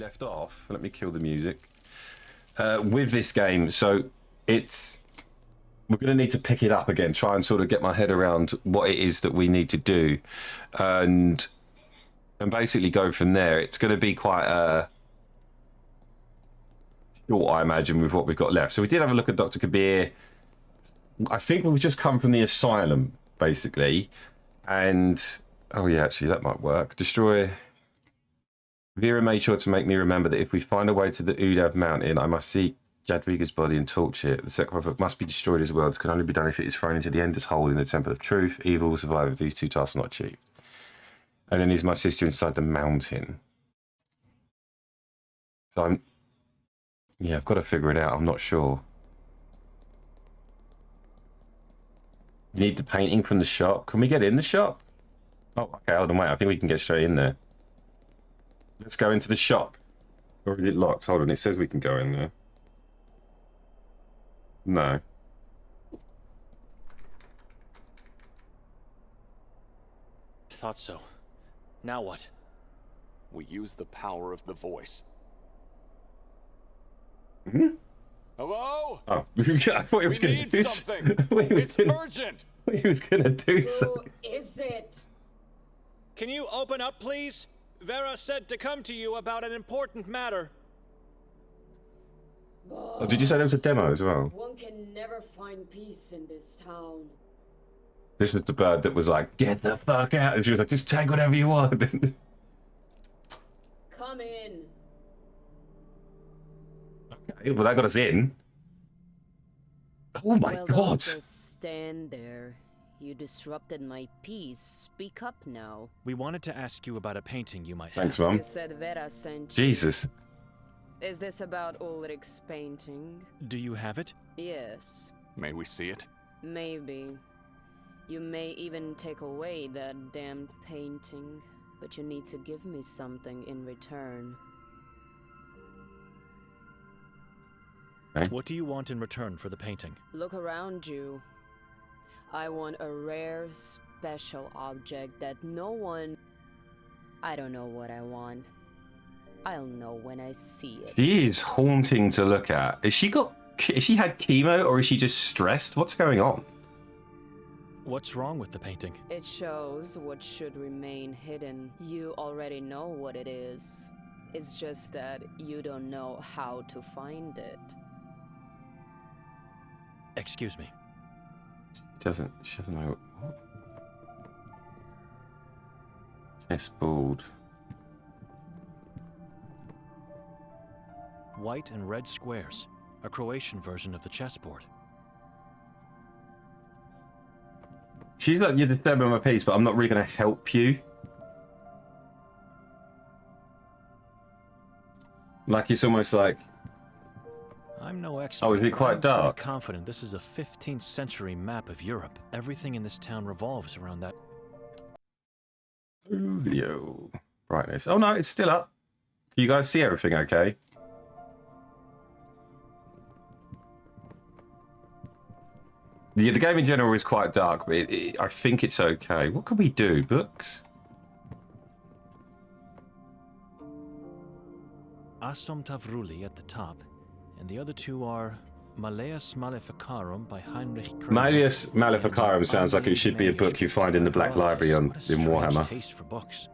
left off, let me kill the music. With this game, so we're going to need to pick it up again, try and sort of get my head around what it is that we need to do, and basically go from there. It's going to be quite short, I imagine, with what we've got left. So we did have a look at Dr. Kabir. I think we've just come from the asylum, basically, and oh yeah, actually that might work. Destroy. Vera made sure to make me remember that if we find a way to the Udav mountain, I must seek Jadwiga's body and torch it. The second book must be destroyed as well. This can only be done if it is thrown into the Ender's hole in the Temple of Truth. Evil will survive if these two tasks are not achieved. And then is my sister inside the mountain. So yeah, I've got to figure it out. I'm not sure. You need the painting from the shop. Can we get in the shop? Oh, okay, hold on, wait. I think we can get straight in there. Let's go into the shop. Or is it locked? Hold on, it says we can go in there. No. Thought so. Now what? We use the power of the voice. Hmm? Hello? Oh, I thought he was going to do something. It's urgent. He was going to do something. Who is it? Can you open up, please? Vera said to come to you about an important matter. Oh, did you say there was a demo as well? One can never find peace in this town. This is the bird that was like, get the fuck out. And she was like, just take whatever you want. Come in. Okay, well, that got us in. Oh my Well, god. don't just stand there. You disrupted my peace. Speak up now. We wanted to ask you about a painting you might have. Thanks, Mom. You said Vera sent you. Jesus. Is this about Ulrich's painting? Do you have it? Yes. May we see it? Maybe. You may even take away that damned painting, but you need to give me something in return. Okay. What do you want in return for the painting? Look around you. I want a rare, special object that no one... I don't know what I want. I'll know when I see it. She is haunting to look at. Has she had chemo or is she just stressed? What's going on? What's wrong with the painting? It shows what should remain hidden. You already know what it is. It's just that you don't know how to find it. Excuse me. She doesn't know. What? Chessboard. White and red squares. A Croatian version of the chessboard. She's like, you're disturbing my peace, but I'm not really going to help you. Like, it's almost like... I'm no expert. Oh, is it quite I'm dark? pretty confident this is a 15th century map of Europe. Everything in this town revolves around that. Julio. Brightness. Oh no, it's still up. Can you guys see everything okay? Yeah, the game in general is quite dark, but I think it's okay. What can we do? Books? Asom Tavruli at the top, and the other two are Malleus Maleficarum by Heinrich Kramer. Malleus Maleficarum sounds like it should be a book you find in the Black Library in Warhammer. Taste for books.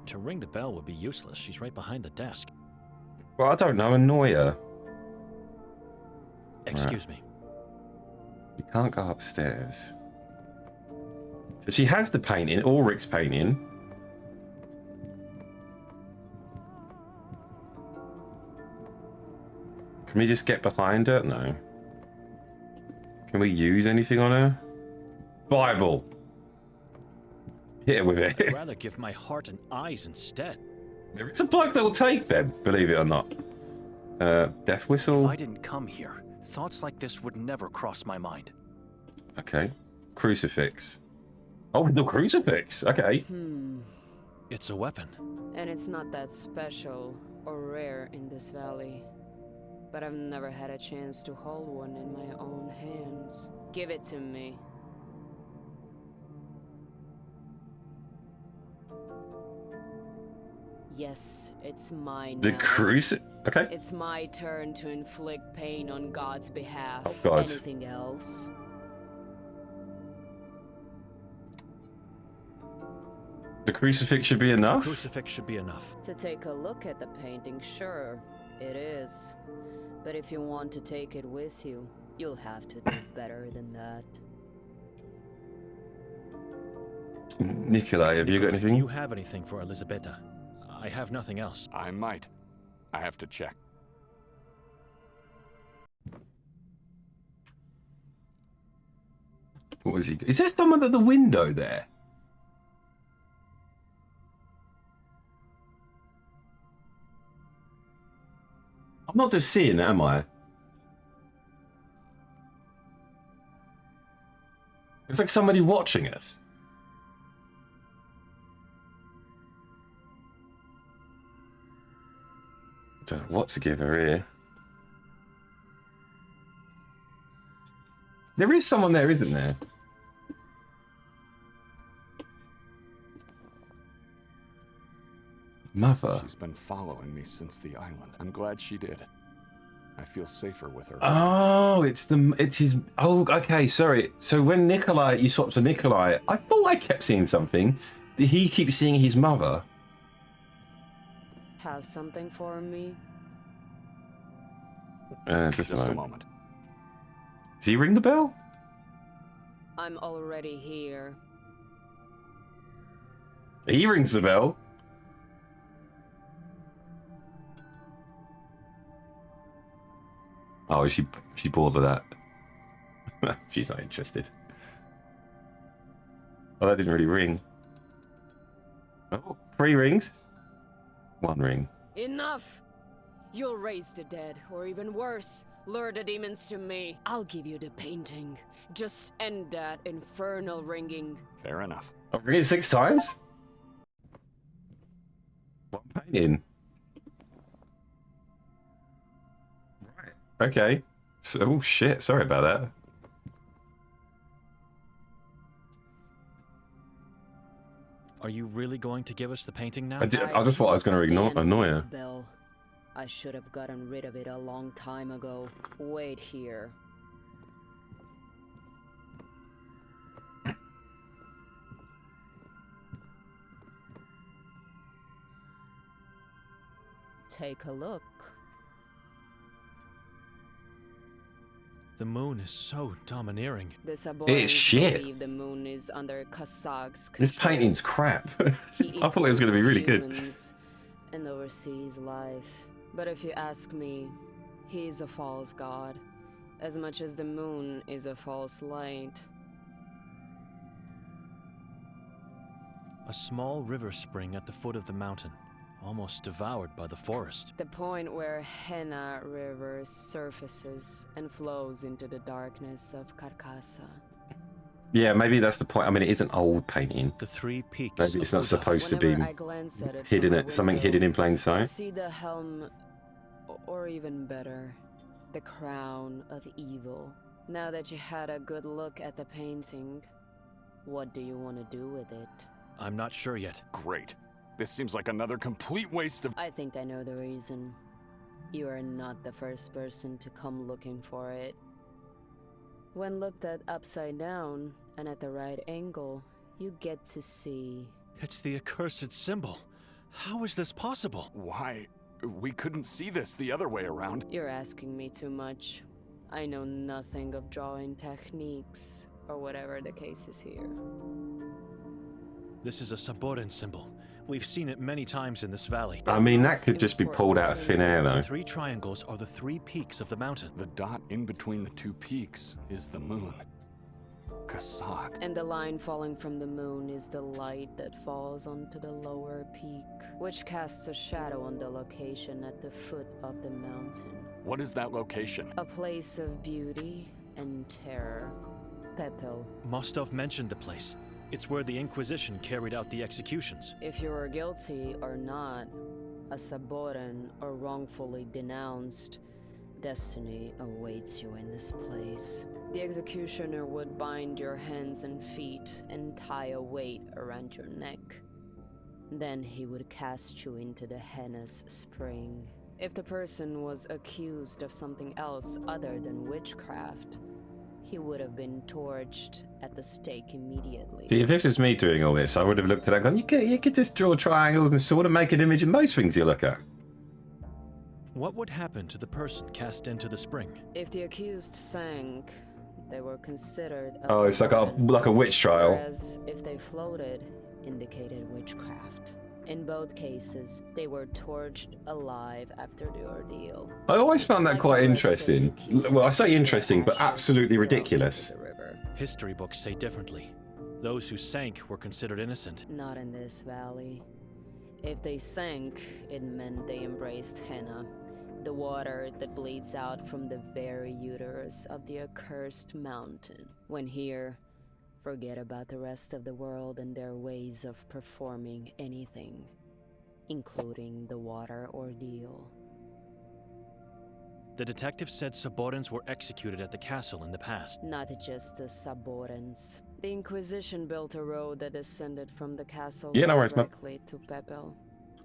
To ring the bell would be useless. She's right behind the desk. Well, I don't know. Annoy her. Excuse me. You can't go upstairs. So she has the painting, Ulrich's painting. Can we just get behind her? No. Can we use anything on her? Bible. Hit her with it. I'd rather give my heart and eyes instead. There is a bloke that will take them, believe it or not. Death whistle. If I didn't come here, thoughts like this would never cross my mind. Okay. Crucifix. Oh, the crucifix. Okay. It's a weapon. And it's not that special or rare in this valley. But I've never had a chance to hold one in my own hands. Give it to me. Yes, it's mine The now. crucifix. Okay. It's my turn to inflict pain on God's behalf. Oh, God. Anything else? The crucifix should be enough. Crucifix should be enough. To take a look at the painting, sure, it is. But if you want to take it with you, you'll have to do better than that. Nikolai, have you got Do anything? you have anything for Elisabetta? I have nothing else. I might. I have to check. What was he? Is there someone at the window there? I'm not just seeing it, am I? It's like somebody watching us. Don't know what to give her here. There is someone there, isn't there? Mother. She's been following me since the island. I'm glad she did. I feel safer with her. Oh, it's his. Oh, okay. Sorry. So when Nikolai, you swapped to Nikolai, I thought I kept seeing something. He keeps seeing his mother. Have something for me? Just a Just a moment. moment. Does he ring the bell? I'm already here. He rings the bell. Oh, is she bored of that? She's not interested. Oh, that didn't really ring. Oh, 3 rings. 1 ring. Enough! You'll raise the dead, or even worse, lure the demons to me. I'll give you the painting. Just end that infernal ringing. Fair enough. I've ring it 6 times? What painting? Right. Okay. So, oh shit, sorry about that. Are you really going to give us the painting now? I just thought I was going to can't annoy stand her. this bell. I should have gotten rid of it a long time ago. Wait here. Take a look. The moon is so domineering. The Saborans shit. believe the moon is under Kazak's This control. painting's crap. He I thought it was going to be really good. influences humans and oversees life. But if you ask me, he's a false god, as much as the moon is a false light. A small river spring at the foot of the mountain, almost devoured by the forest. The point where Henna River surfaces and flows into the darkness of Carcassa. Yeah, maybe that's the point. I mean, it is an old painting. The 3 peaks. Maybe it's not of Buddha. supposed to be Whenever I glance at it hidden. from my Something window, hidden in plain I sight. see the helm, or even better, the crown of evil. Now that you had a good look at the painting, what do you want to do with it? I'm not sure yet. Great. This seems like another complete waste of... I think I know the reason. You are not the first person to come looking for it. When looked at upside down and at the right angle, you get to see. It's the accursed symbol. How is this possible? Why? We couldn't see this the other way around. You're asking me too much. I know nothing of drawing techniques, or whatever the case is here. This is a Saboran symbol. We've seen it many times in this valley. I mean, that could just be pulled out of thin air, The though. 3 triangles are the 3 peaks of the mountain. The dot in between the 2 peaks is the moon. Kazak. And the line falling from the moon is the light that falls onto the lower peak, which casts a shadow on the location at the foot of the mountain. What is that location? A place of beauty and terror. Pepel. Mostov mentioned the place. It's where the Inquisition carried out the executions. If you are guilty or not, a Saboran or wrongfully denounced, destiny awaits you in this place. The executioner would bind your hands and feet and tie a weight around your neck. Then he would cast you into the Henna's spring. If the person was accused of something else other than witchcraft, he would have been torched at the stake immediately. See, if this was me doing all this, I would have looked at it and gone, you could just draw triangles and sort of make an image of most things you look at. What would happen to the person cast into the spring? If the accused sank, they were considered a Oh, it's like a witch trial. whereas if they floated, indicated witchcraft. In both cases, they were torched alive after the ordeal. I always found that Like quite the interesting. resting Well, I say keys, interesting, but their ashes absolutely thrown ridiculous. into the river. History books say differently. Those who sank were considered innocent. Not in this valley. If they sank, it meant they embraced Henna, the water that bleeds out from the very uterus of the accursed mountain. When here, forget about the rest of the world and their ways of performing anything, including the water ordeal. The detective said Saborans were executed at the castle in the past. Not just the Saborans. The Inquisition built a road that descended from the castle Yeah, no worries, man. directly to Pepel,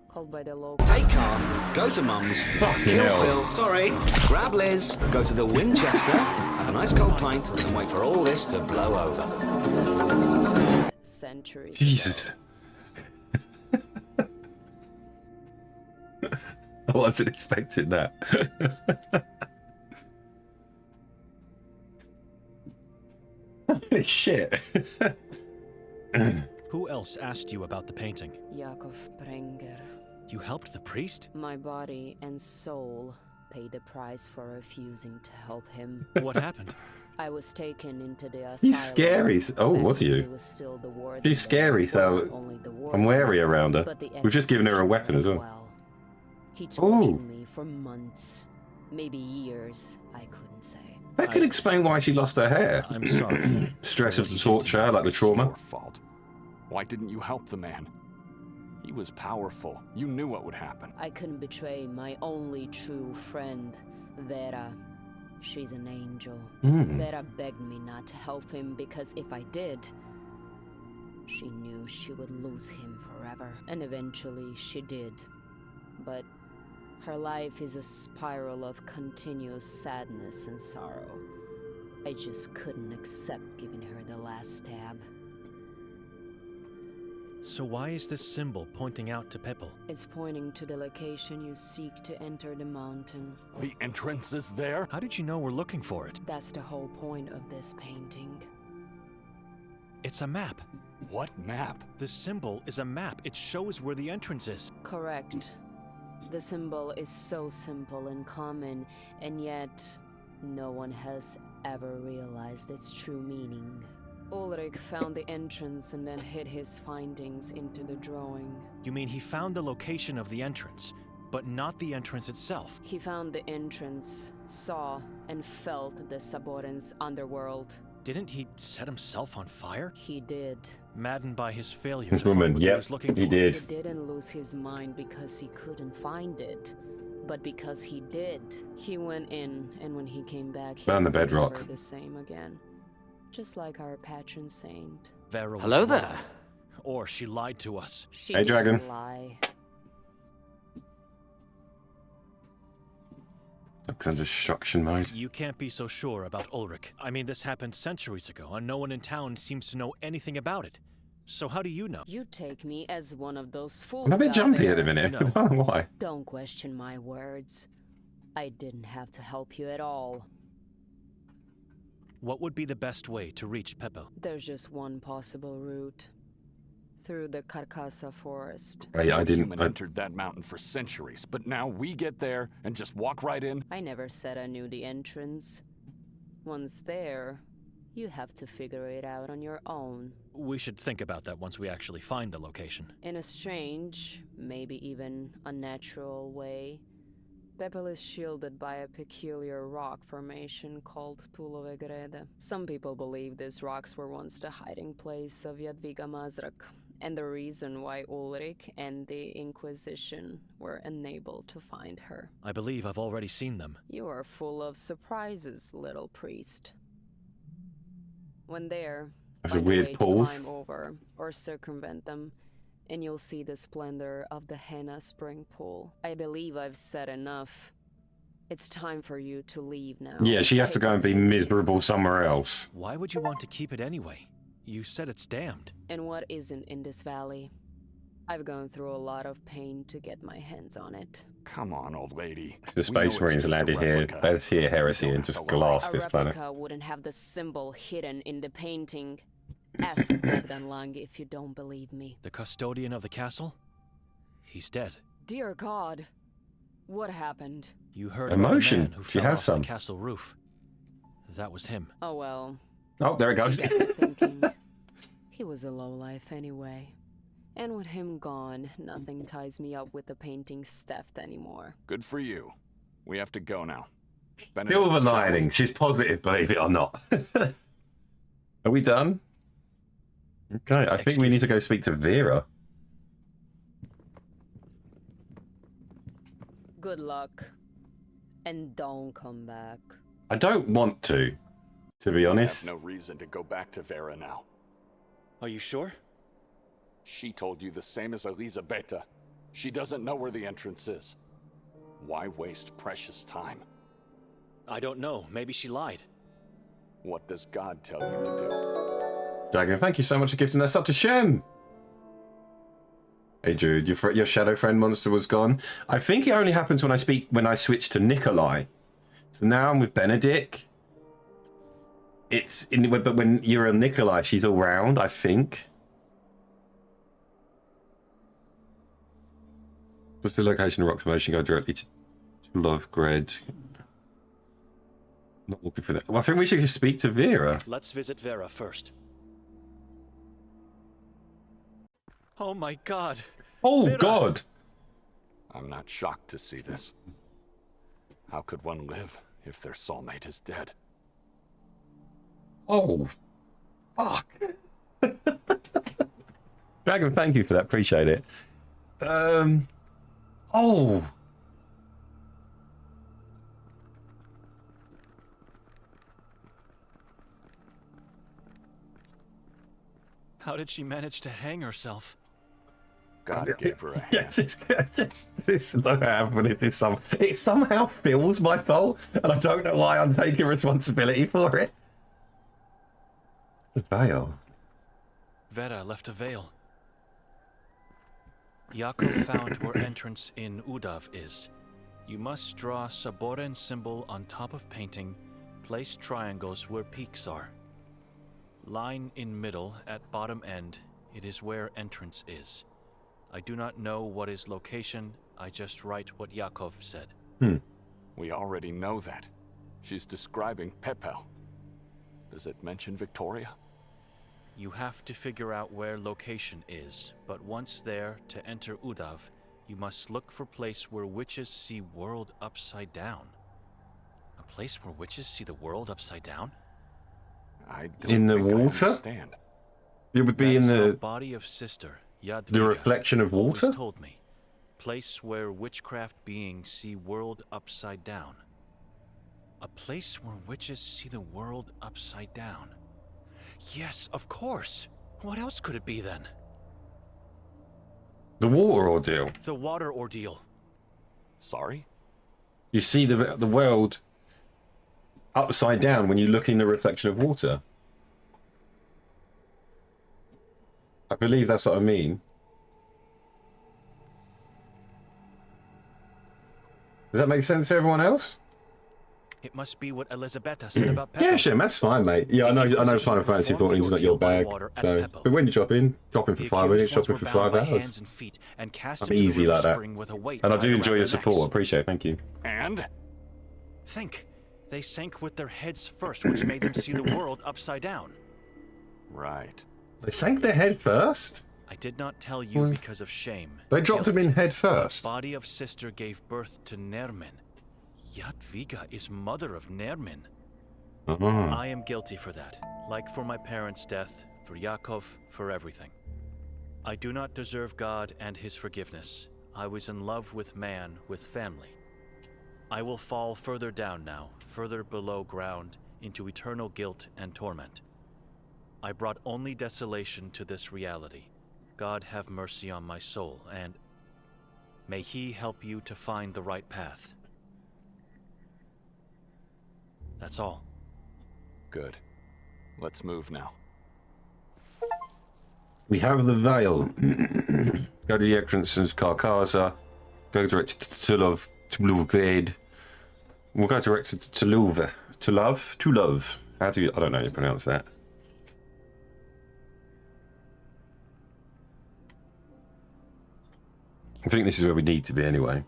called by the locals. Take car, go to Mum's, kill hell. Phil, sorry, grab Liz, go to the Winchester, have a nice cold pint, and wait for all this to blow over. Centuries. Jesus. I wasn't expecting that. Holy shit. Who else asked you about the painting? Jakob Brenger. You helped the priest? My body and soul paid the price for refusing to help him. What happened? I was taken into the asylum. He's scary. Oh, was Actually, you? it was still the warden She's there. scary, so Only the I'm warden, wary around her. but the We've just given her a executioner weapon as well. He Oh. tortured me for months, maybe years, I couldn't say. That could explain why she lost her hair. I'm sorry. Stress of the torture, like the trauma. Your fault. Why didn't you help the man? He was powerful. You knew what would happen. I couldn't betray my only true friend, Vera. She's an angel. Vera begged me not to help him because if I did, she knew she would lose him forever. And eventually she did. But her life is a spiral of continuous sadness and sorrow. I just couldn't accept giving her the last stab. So why is this symbol pointing out to Pepel? It's pointing to the location you seek to enter the mountain. The entrance is there? How did you know we're looking for it? That's the whole point of this painting. It's a map. What map? The symbol is a map. It shows where the entrance is. Correct. The symbol is so simple and common, and yet no one has ever realized its true meaning. Ulrich found the entrance and then hid his findings into the drawing. You mean he found the location of the entrance, but not the entrance itself? He found the entrance, saw and felt the Saborans' underworld. Didn't he set himself on fire? He did. Maddened by his failure This to find woman, what he yep, was looking he for. did. He didn't lose his mind because he couldn't find it, but because he did. He went in, and when he came back, he Found the was bedrock. never the same again. Just like our patron saint. Vera was Hello wrong. there. Or she lied to us. She Hey, didn't dragon. lie. Looks under destruction mode. You can't be so sure about Ulrich. I mean, this happened centuries ago, and no one in town seems to know anything about it. So how do you know? You take me as one of those fools I'm a bit out jumpy there. at a minute. No. I don't know why. Don't question my words. I didn't have to help you at all. What would be the best way to reach Pepel? There's just one possible route. Through the Carcassa forest. I No didn't. human entered that mountain for centuries, but now we get there and just walk right in? I never said I knew the entrance. Once there, you have to figure it out on your own. We should think about that once we actually find the location. In a strange, maybe even unnatural way, Pepel is shielded by a peculiar rock formation called Tulovegrede. Some people believe these rocks were once the hiding place of Jadwiga Mazrak, and the reason why Ulrich and the Inquisition were unable to find her. I believe I've already seen them. You are full of surprises, little priest. When there, That's a find weird way to pause. climb over or circumvent them, and you'll see the splendor of the henna spring pool. I believe I've said enough. It's time for you to leave now. Yeah, she has to go and be miserable somewhere else. Why would you want to keep it anyway? You said it's damned. And what isn't in this valley? I've gone through a lot of pain to get my hands on it. Come on, old lady. The Space Marines landed here. Let's hear heresy and just glass this A planet. replica wouldn't have the symbol hidden in the painting. Ask Bogdan Lang if you don't believe me. The custodian of the castle? He's dead. Dear God, what happened? You heard Emotion. about the man who She fell has off some. the castle roof. That was him. Oh well. Oh, there it goes. Got me thinking. He was a lowlife anyway. And with him gone, nothing ties me up with the painting's theft anymore. Good for you. We have to go now. Silver shall we? lining. She's positive, believe it or not. Are we done? Okay, I think we need to go speak to Vera. Good luck. And don't come back. I don't want to be I honest. have no reason to go back to Vera now. Are you sure? She told you the same as Elisabetta. She doesn't know where the entrance is. Why waste precious time? I don't know. Maybe she lied. What does God tell you to do? Dragon, thank you so much for gifting that sub to Shem. Hey Jude, your shadow friend monster was gone. I think it only happens when I switch to Nikolai. So now I'm with Benedict. But when you're on Nikolai, she's all round, I think. What's the location of Rock's Motion? Go directly to Lovegred. Not looking for that. Well, I think we should just speak to Vera. Let's visit Vera first. Oh my God. Oh Vera. God! I'm not shocked to see this. How could one live if their soulmate is dead? Oh, fuck! Dragon, thank you for that. Appreciate it. Oh. How did she manage to hang herself? God gave her a hand. Yes, this don't happen. It somehow feels my fault, and I don't know why I'm taking responsibility for it. The veil. Vera left a veil. Yakov found where entrance in Udav is. You must draw Saboren symbol on top of painting. Place triangles where peaks are. Line in middle at bottom end. It is where entrance is. I do not know what is location. I just write what Yakov said. We already know that. She's describing Pepel. Does it mention Victoria? You have to figure out where location is, but once there, to enter Udav, you must look for place where witches see world upside down. A place where witches see the world upside down? I don't In the think I water? understand. It would be That in is the body of sister, Yadviga, the reflection of always water. told me. Place where witchcraft beings see world upside down. A place where witches see the world upside down. Yes, of course. What else could it be then? The water ordeal. The water ordeal. Sorry? You see the world upside down when you look in the reflection of water. I believe that's what I mean. Does that make sense to everyone else? It must be what Elisabetta said about Pepper. Yeah, sure, that's fine, mate. Yeah, I know Final Fantasy 14 is not your bag. So, but when you drop in for The 5 minutes, accused drop in ones for were bound 5 by hours. hands and feet and cast I'm into the easy river like that. spring with a weight And I tied do around enjoy their your support. necks. Appreciate it. Thank you. And? Think. They sank with their heads first, which made them see the world upside down. Right. They sank their head first? I did not tell you because of shame. They dropped him in guilt. head first? Body of sister gave birth to Nermin. Jadviga is mother of Nermin. I am guilty for that. Like for my parents' death, for Yakov, for everything. I do not deserve God and his forgiveness. I was in love with man, with family. I will fall further down now, further below ground, into eternal guilt and torment. I brought only desolation to this reality. God have mercy on my soul, and may He help you to find the right path. That's all. Good. Let's move now. We have the veil. Go to the entrance of Carcaza. Go direct to Love. We'll go direct to Louvre. To love? To love. How do you... I don't know how you pronounce that. I think this is where we need to be anyway.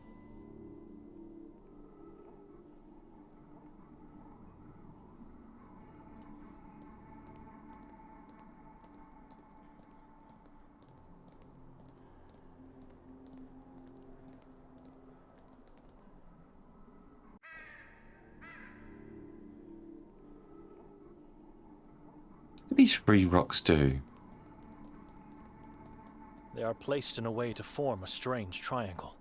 What do these three rocks do? They are placed in a way to form a strange triangle,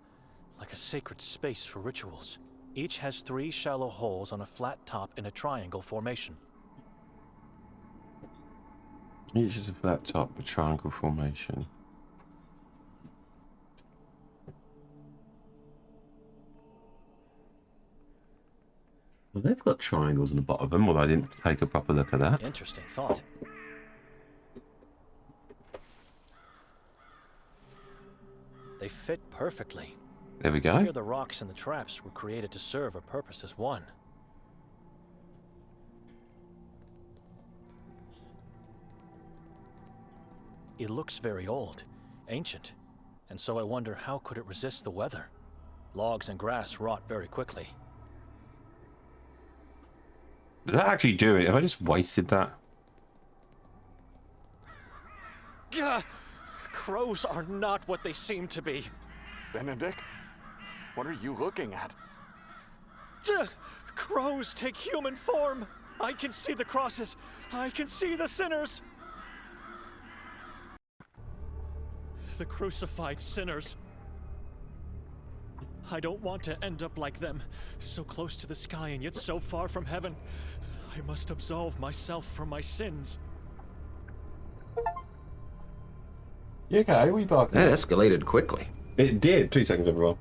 like a sacred space for rituals. Each has 3 shallow holes on a flat top in a triangle formation. Each is a flat top with triangle formation. Well, they've got triangles on the bottom of them, although I didn't take a proper look at that. Interesting thought. They fit perfectly. There we I go. fear the rocks and the traps were created to serve a purpose as one. It looks very old, ancient, and so I wonder how could it resist the weather? Logs and grass rot very quickly. Did that actually do it? Have I just wasted that? Gah! Crows are not what they seem to be. Benedict? What are you looking at? Crows take human form! I can see the crosses! I can see the sinners! The crucified sinners. I don't want to end up like them, so close to the sky and yet so far from heaven. I must absolve myself from my sins. You okay? We barking. That escalated quickly. It did. 2 seconds, everyone.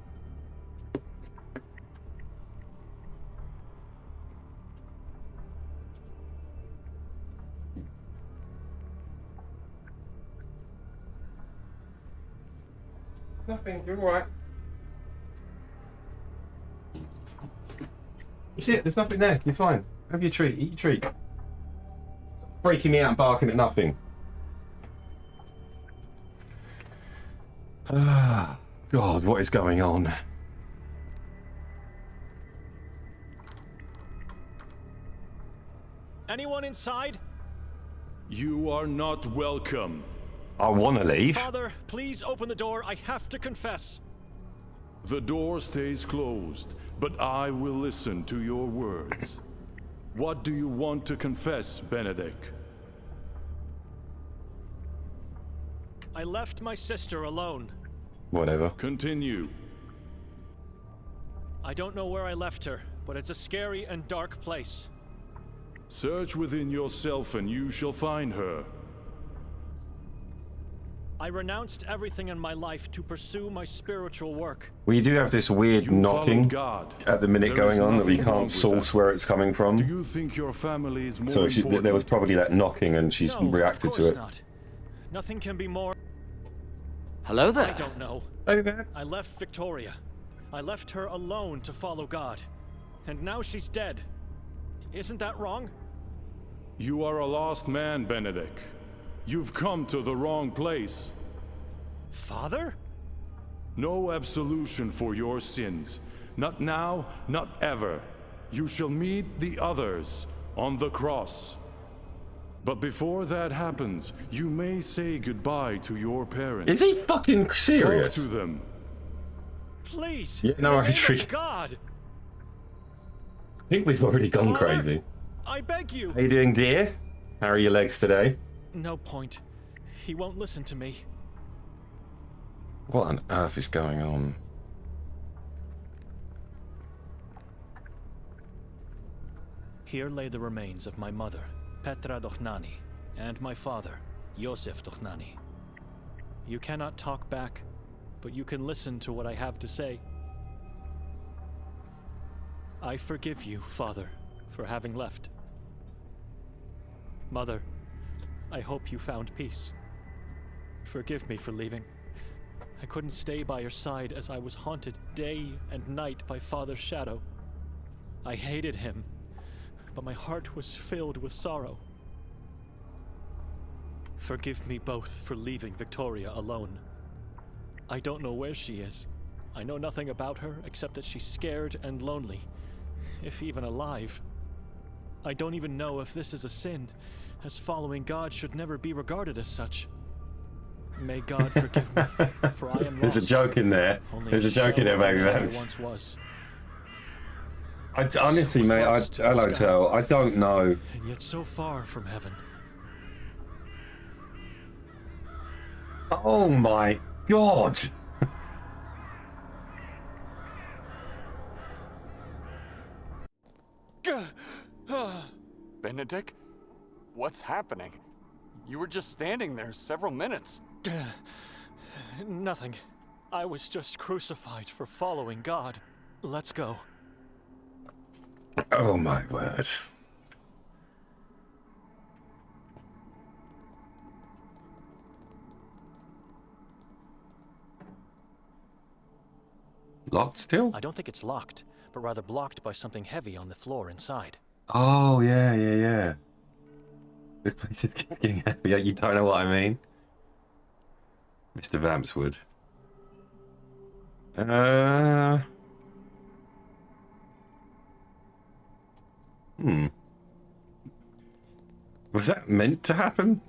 Nothing. You're all right. That's it. There's nothing there. You're fine. Have your treat. Eat your treat. Breaking me out and barking at nothing. Ah, God, what is going on? Anyone inside? You are not welcome. I want to leave. Father, please open the door. I have to confess. The door stays closed, but I will listen to your words. What do you want to confess, Benedict? I left my sister alone. Whatever. Continue. I don't know where I left her, but it's a scary and dark place. Search within yourself and you shall find her. I renounced everything in my life to pursue my spiritual work. We do have this weird You knocking followed God. at the minute There is going on that we nothing wrong can't with source that. where it's coming from. Do you think your family is more So important? there was probably that knocking and she's No, reacted of to course it. not. Nothing can be more. Hello I there. don't know. Hey, man. I left Victoria. I left her alone to follow God. And now she's dead. Isn't that wrong? You are a lost man, Benedict. You've come to the wrong place. Father? No absolution for your sins. Not now, not ever. You shall meet the others on the cross. But before that happens, you may say goodbye to your parents. Is he fucking Talk serious? to them. Please. Yeah, no, in the it's name of really- God. I think we've already gone Father? crazy. I beg you. How you doing, dear? How are your legs today? No point. He won't listen to me. What on earth is going on? Here lay the remains of my mother, Petra Dochnani, and my father, Josef Dochnani. You cannot talk back, but you can listen to what I have to say. I forgive you, Father, for having left. Mother, I hope you found peace. Forgive me for leaving. I couldn't stay by your side as I was haunted day and night by Father's shadow. I hated him, but my heart was filled with sorrow. Forgive me both for leaving Victoria alone. I don't know where she is. I know nothing about her except that she's scared and lonely, if even alive. I don't even know if this is a sin, as following God should never be regarded as such. May God forgive me, for I am lost. There's a joke in there. There's a joke in there, baby. Once was. Honestly, mate, I don't tell. I don't know. And yet so far from heaven. Oh my God. Benedict? What's happening? You were just standing there several minutes. Nothing. I was just crucified for following God. Let's go. Oh my word. Locked still? I don't think it's locked, but rather blocked by something heavy on the floor inside. Oh, yeah. This place is getting heavy. You don't know what I mean? Mr. Vamps would. Was that meant to happen?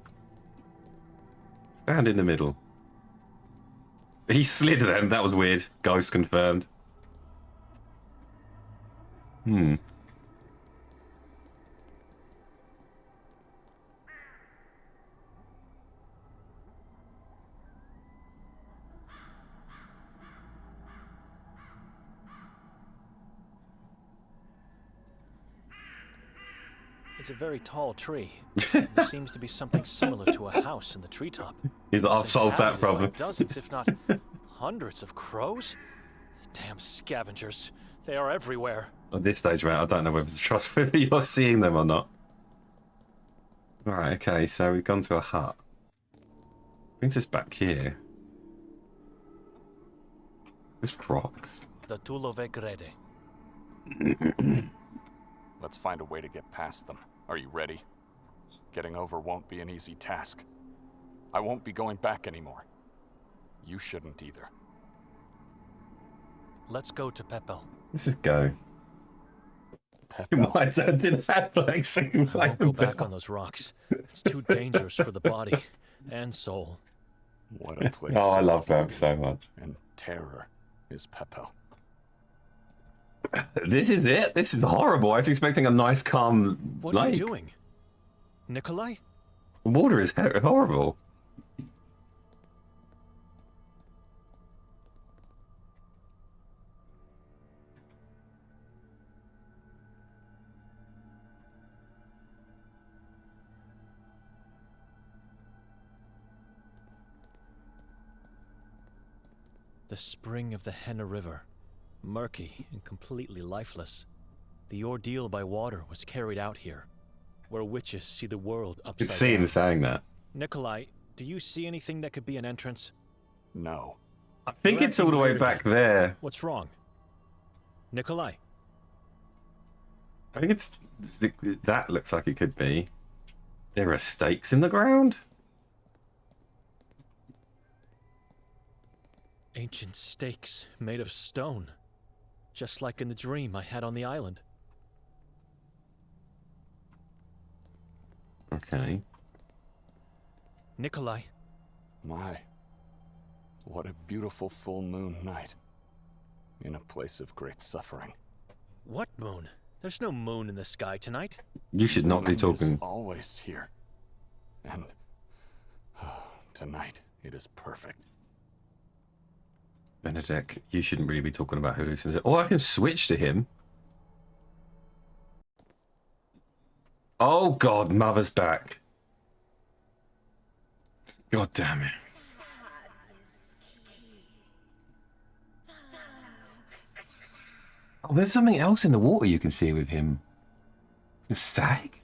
Stand in the middle. He slid them. That was weird. Ghost confirmed. It's a very tall tree. There seems to be something similar to a house in the treetop. He's like, I've solved that problem. Dozens, if not hundreds of crows? Damn scavengers. They are everywhere. At this stage, right, I don't know whether to trust whether you're seeing them or not. Right, okay, so we've gone to a hut. Brings us back here. There's rocks. The Tulove Grede. Let's find a way to get past them. Are you ready? Getting over won't be an easy task. I won't be going back anymore. You shouldn't either. Let's go to Pepel. Let's just go. Pepel. My dad didn't have like single I won't go back on those rocks. It's too dangerous for the body and soul. What a place. Oh, I love them so much. And terror is Pepel. This is it? This is horrible. I was expecting a nice, calm What lake. are you doing? Nikolai? The water is horrible. The spring of the Henna River. Murky and completely lifeless. The ordeal by water was carried out here, where witches see the world I upside could see him down. saying that. Nikolai, do you see anything that could be an entrance? No. I think You're it's all the acting way weird back again. there. What's wrong? Nikolai? I think it's... That looks like it could be. There are stakes in the ground? Ancient stakes made of stone. Just like in the dream I had on the island. Okay. Nikolai, My. What a beautiful full moon night. In a place of great suffering. what moon? There's no moon in the sky tonight. You should not be Moon is talking... always here. And tonight it is perfect. Benedict, you shouldn't really be talking about hallucinations. Oh, I can switch to him. Oh, God, Mother's back. God damn it. Oh, there's something else in the water you can see with him. A stag?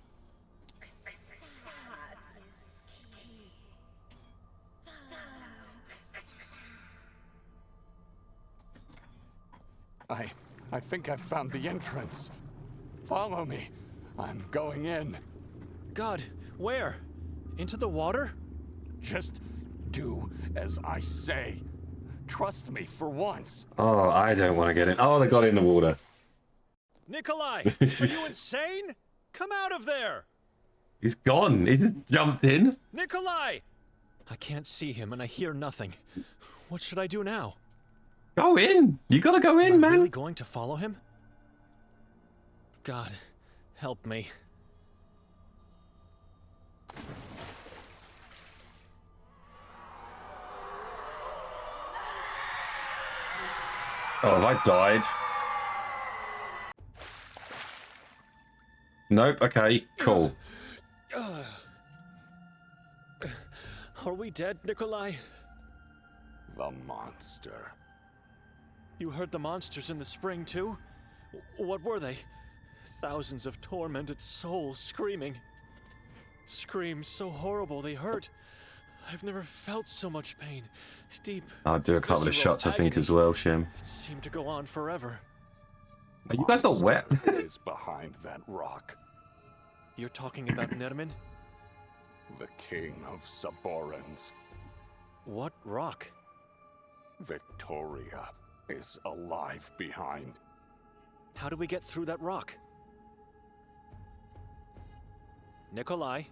I think I've found the entrance. Follow me. I'm going in. God, where? Into the water? Just do as I say. Trust me for once. Oh, I don't want to get in. Oh, they got in the water. Nikolai, are you insane? Come out of there! He's gone. He's just jumped in. Nikolai! I can't see him and I hear nothing. What should I do now? Go in. You gotta go in, Am I man. really going to follow him? God, help me. Oh, have I died? Nope. Okay. Cool. Are we dead, Nikolai? The monster. You heard the monsters in the spring, too? What were they? Thousands of tormented souls screaming. Screams so horrible they hurt. I've never felt so much pain. Deep. I'll do a couple of visceral shots, I think, agony. as well, Shim. It seemed to go on forever. Are you guys not wet? Monster is behind that rock. You're talking about Nermin? The king of Saborans. What rock? Victoria is alive behind. How do we get through that rock? Nikolai,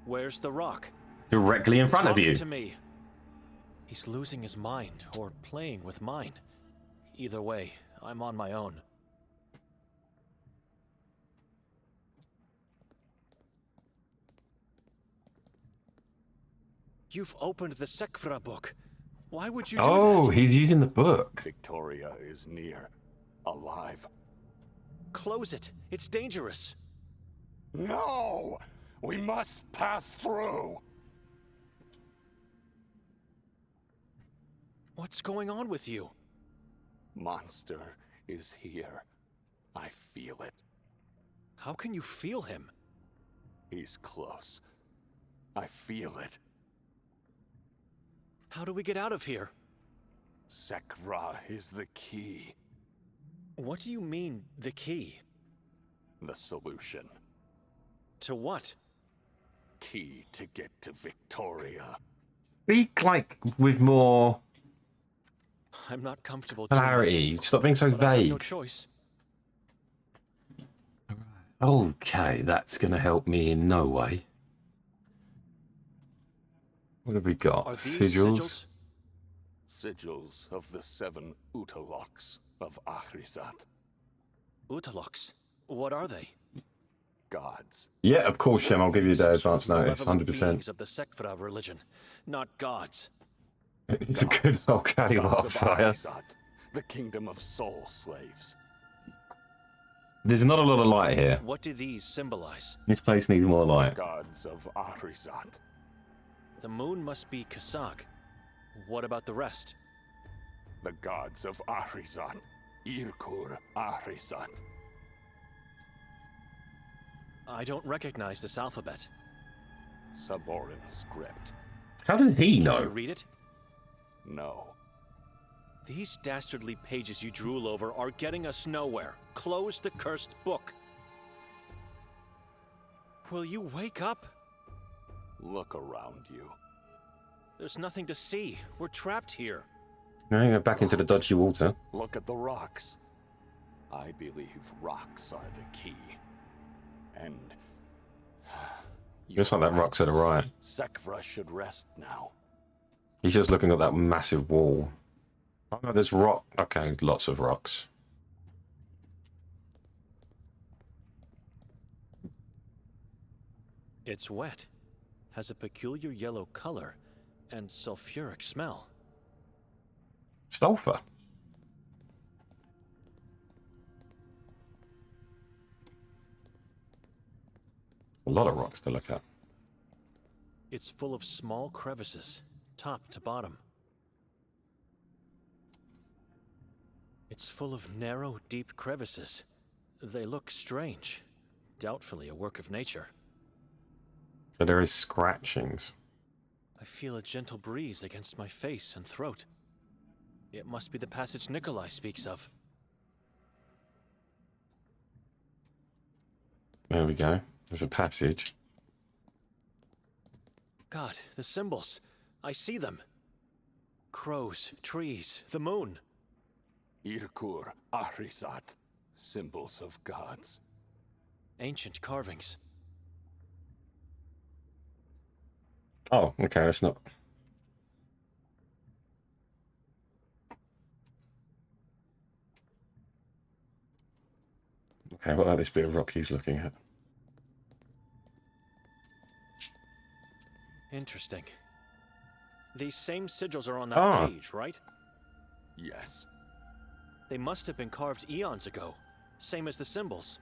where's the rock? Directly in front of Talk you. to me. He's losing his mind, or playing with mine. Either way, I'm on my own. You've opened the Sekvra book. Why would you do Oh, that? he's using the book. Victoria is near. Alive. Close it. It's dangerous. No! We must pass through! What's going on with you? Monster is here. I feel it. How can you feel him? He's close. I feel it. How do we get out of here? Sekvra is the key. What do you mean, the key? The solution. To what? Key to get to Victoria. Speak like with more I'm not comfortable doing clarity. this, Stop being so but I have no vague. choice. Okay, that's gonna help me in no way. What have we got? Are these Sigils? Sigils of the 7 Utaloks of Ahrizat. Utaloks. What are they? Gods. Yeah, of course, Shem. I'll give you the Some advance sort of notice, malevolent 100%. beings of the Sekvra religion, not gods. It's a good old catty Gods of wildfire. Ahrizat, the kingdom of soul slaves. There's not a lot of light here. What do these symbolize? This place needs more light. Gods of Ahrizat. The moon must be Kasag. What about the rest? The gods of Ahrizat. Irkur Ahrizat. I don't recognize this alphabet. Saboran script. How did he Can you know? read it? No. These dastardly pages you drool over are getting us nowhere. Close the cursed book. Will you wake up? Look around you. There's nothing to see. We're trapped here. Now you go back into the dodgy water. Look at the rocks. I believe rocks are the key. And Just like that rock to the right. Sekvra should rest now. He's just looking at that massive wall. Oh no, there's rock. Okay, lots of rocks. It's wet, has a peculiar yellow color, and sulfuric smell. Sulfur. A lot of rocks to look at. It's full of small crevices, top to bottom. It It's full of narrow, deep crevices. They look strange. Doubtfully a work of nature. So there is scratchings. I feel a gentle breeze against my face and throat. It must be the passage Nikolai speaks of. There we go. There's a passage. God, the symbols. I see them. Crows, trees, the moon. Irkur, Ahrizat, symbols of gods. Ancient carvings. Oh, okay, that's not... Okay, what about this bit of rock he's looking at? Interesting. These same sigils are on that page, right? Yes. They must have been carved eons ago, same as the symbols.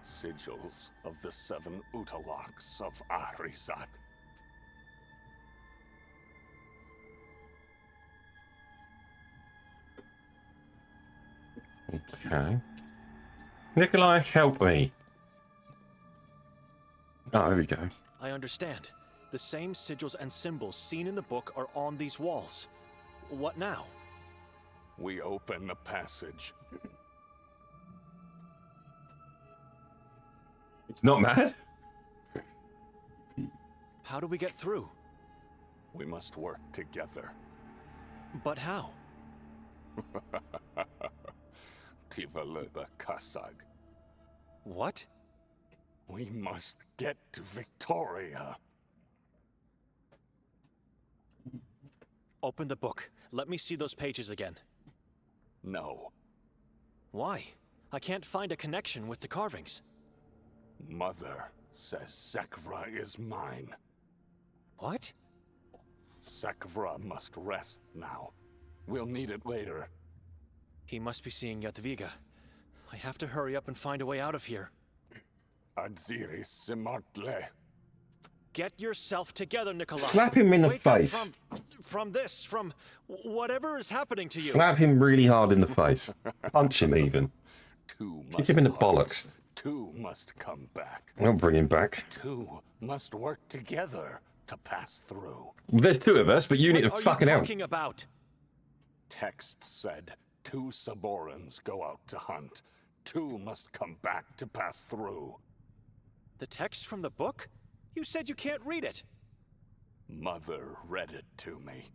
Sigils of the 7 Utaloks of Ahrizat. Okay. Nikolai, help me. Oh, there we go. I understand. The same sigils and symbols seen in the book are on these walls. What now? We open the passage. It's not mad? How do we get through? We must work together. But how? Tivalöda Kasag. What? We must get to Victoria. Open the book. Let me see those pages again. No. Why? I can't find a connection with the carvings. Mother says Sekvra is mine. What? Sekvra must rest now. We'll need it later. He must be seeing Yatviga. I have to hurry up and find a way out of here. Adziri Simartle. Get yourself together, Nikolai. Slap him in the Wake up face. from whatever is happening to you. Slap him really hard in the face. Punch him even. Two Kick must him in the hunt. bollocks. Two must come back. I'll bring him back. Two must work together to pass through. Well, there's 2 of us, but you need to What are fucking you help. talking about? Text said 2 Saborans go out to hunt. 2 must come back to pass through. The text from the book? You said you can't read it. Mother read it to me.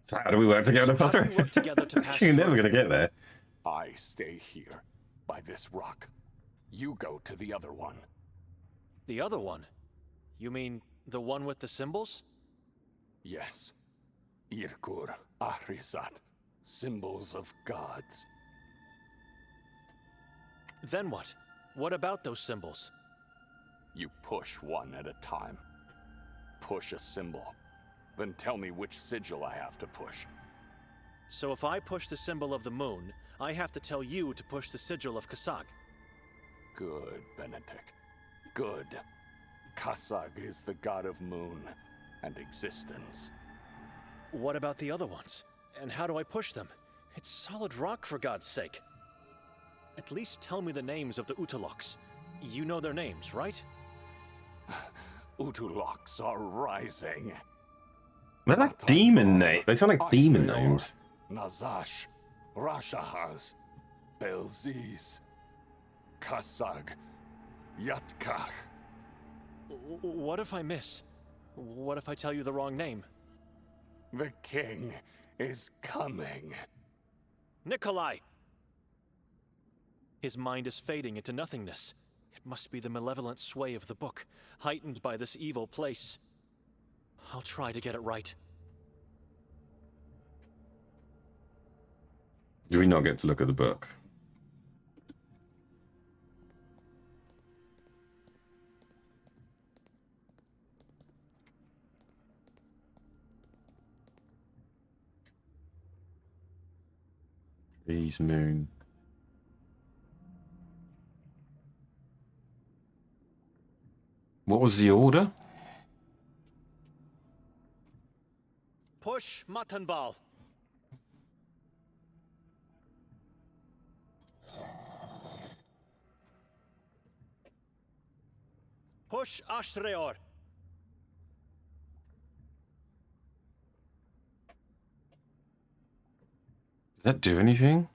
So how do we work together, How do Potter? we work together to pass You're through? never going to get there. I stay here, by this rock. You go to the other one. The other one? You mean the one with the symbols? Yes. Irkur, Ahrizat, symbols of gods. Then what? What about those symbols? You push one at a time. Push a symbol. Then tell me which sigil I have to push. So if I push the symbol of the moon, I have to tell you to push the sigil of Kasag. Good, Benedict. Good. Kasag is the god of moon and existence. What about the other ones? And how do I push them? It's solid rock, for God's sake. At least tell me the names of the Utaloks. You know their names, right? Utuloks are rising. They're like demon names. They sound like demon names. Nazash, Rashahaz, Belziz, Kasag, Yatkach. What if I miss? What if I tell you the wrong name? The king is coming. Nikolai! His mind is fading into nothingness. It must be the malevolent sway of the book, heightened by this evil place. I'll try to get it right. Do we not get to look at the book? Trees, moon. What was the order? Push Matanbal. Push Ashreor. Does that do anything?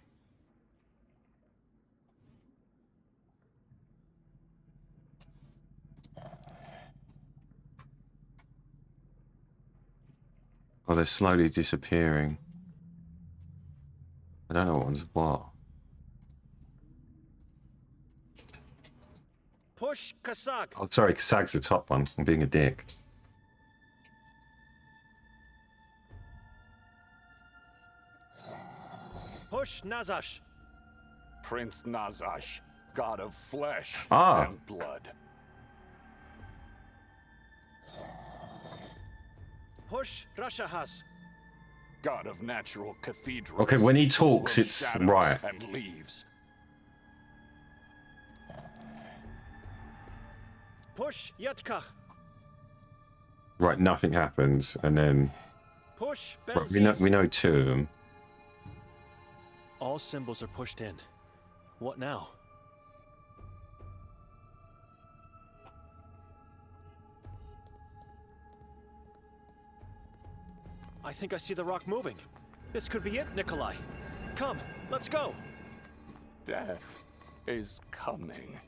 Oh, they're slowly disappearing. I don't know what one's what. Push Kasag. Oh, sorry, Sag's the top one. I'm being a dick. Push Nazash. Prince Nazash, god of flesh Ah. and blood. Push Rashahas. God of natural cathedrals. Okay, when he full talks, of it's shadows right. And leaves. Push Yatka. Right, nothing happens, and then Push right, Belzis. we know two of them. All symbols are pushed in. What now? I think I see the rock moving. This could be it, Nikolai. Come, let's go. Death is coming.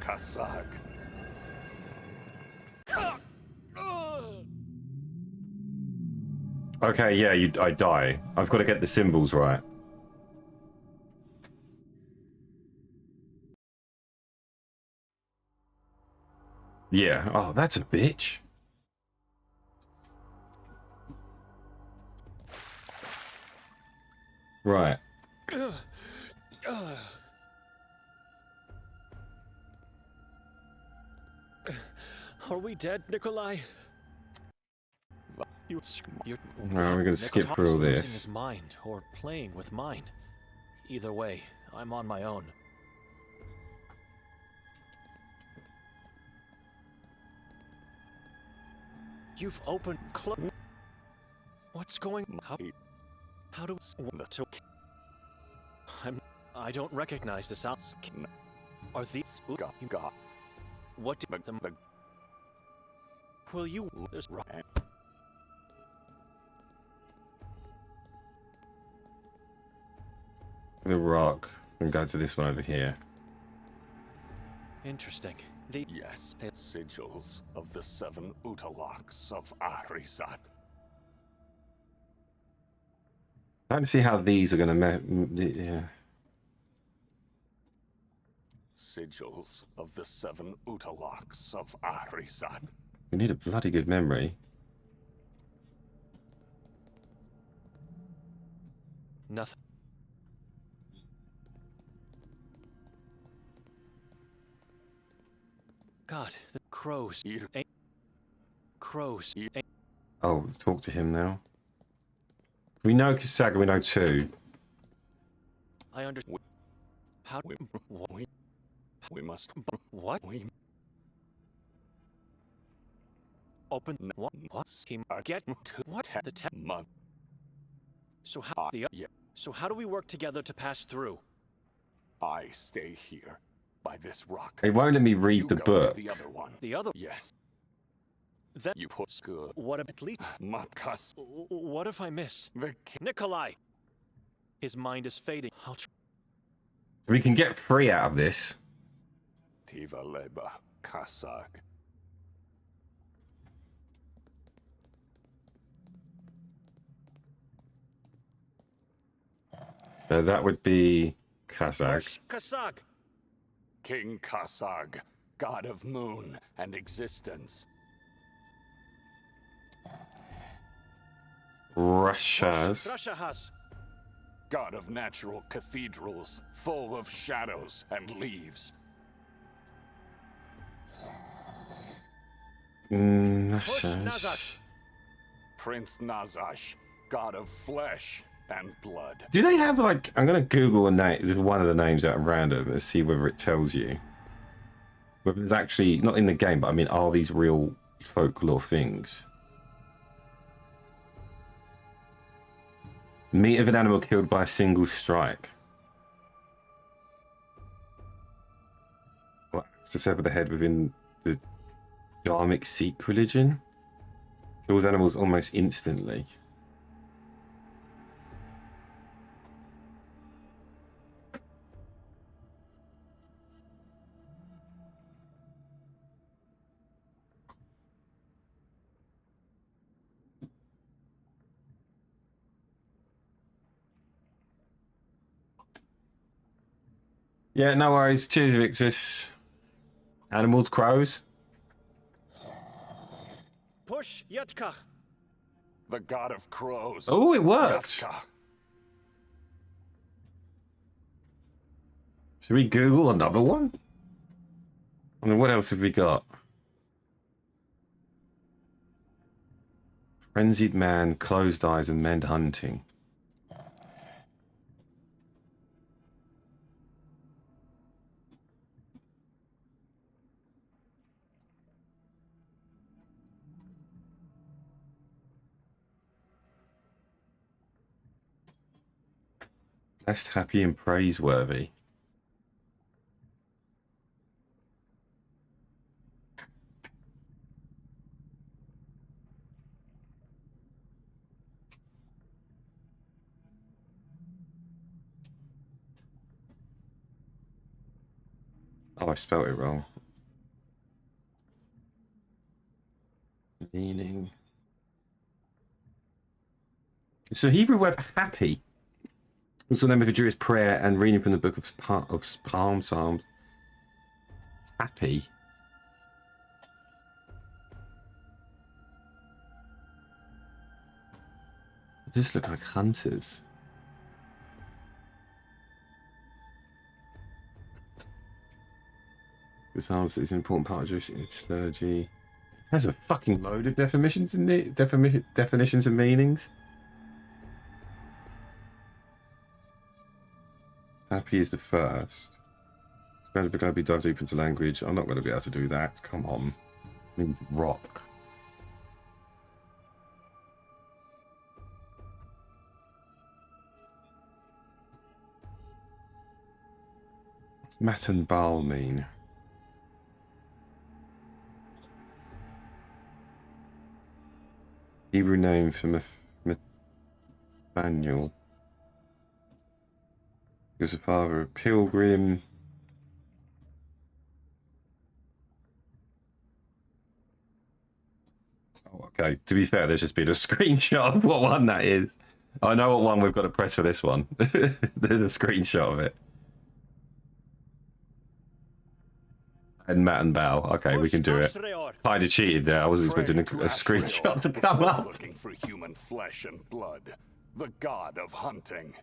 Kasag. Okay, yeah, I die. I've got to get the symbols right. Yeah. Oh, that's a bitch. Right. Are we dead, Nikolai? You're No, we're gonna skip through all losing this. his mind or playing with mine. Either way, I'm on my own. You've opened. What's going? How do? I don't recognize the sounds. Are these? God. What do them? Will you? There's The rock. And go to this one over here. interesting. The Yes, sigils of the 7 Utaloks of Arizat. I don't see how these are gonna yeah. Sigils of the 7 Utaloks of Arizat. We need a bloody good memory. nothing. God, the crows. Crows. Oh, talk to him now. We know Kasaga, we know two. I understand. How? We must. What? We Open. What? He get to what? The month. So how? Yeah. So how do we work together to pass through? I stay here by this rock. It won't let me You read the go book. to the other one. The other. Yes. Then You put good. what if at least? Matkas. What if I miss? Nikolai. His mind is fading. I'll try. We can get 3 out of this. Tiva leba Kasag. That would be Kazakh. Push Kasag. King Kasag, god of moon and existence. Russia's. Rashahas. God of natural cathedrals, full of shadows and leaves. Push Russia's. Nazash. Prince Nazash, god of flesh and blood. Do they have like? I'm gonna Google a name, one of the names out of random, and see whether it tells you. Whether there's actually not in the game, but I mean, are these real folklore things? Meat of an animal killed by a single strike. What? To sever the head within the Dharmic Sikh religion. Kills animals almost instantly. Yeah, no worries. Cheers, Victus. Animals, crows. Push, Yatka. The god of crows. Oh, it worked. Yatka. Should we Google another one? I mean, what else have we got? Frenzied man, closed eyes, and men hunting. Blessed, happy, and praiseworthy. Oh, I spelled it wrong. Meaning. So Hebrew word happy. Also named for Jewish prayer and reading from the book of Palm Psalms. Happy. This look like hunters. This answer is an important part of Jewish liturgy. There's a fucking load of definitions and definitions and meanings. Happy is the first. It's better to be dive deep into language. I'm not going to be able to do that. Come on. I mean, rock. What's Mat and Baal mean? Hebrew name for Nathaniel. He was the father of pilgrim. Oh, okay, to be fair, there's just been a screenshot of what one that is. I know what one we've got to press for this one. There's a screenshot of it. And Matt and Bao. Okay, we can do it. Kind of cheated there. I wasn't expecting a screenshot to come up. Looking for human flesh and blood. The god of hunting.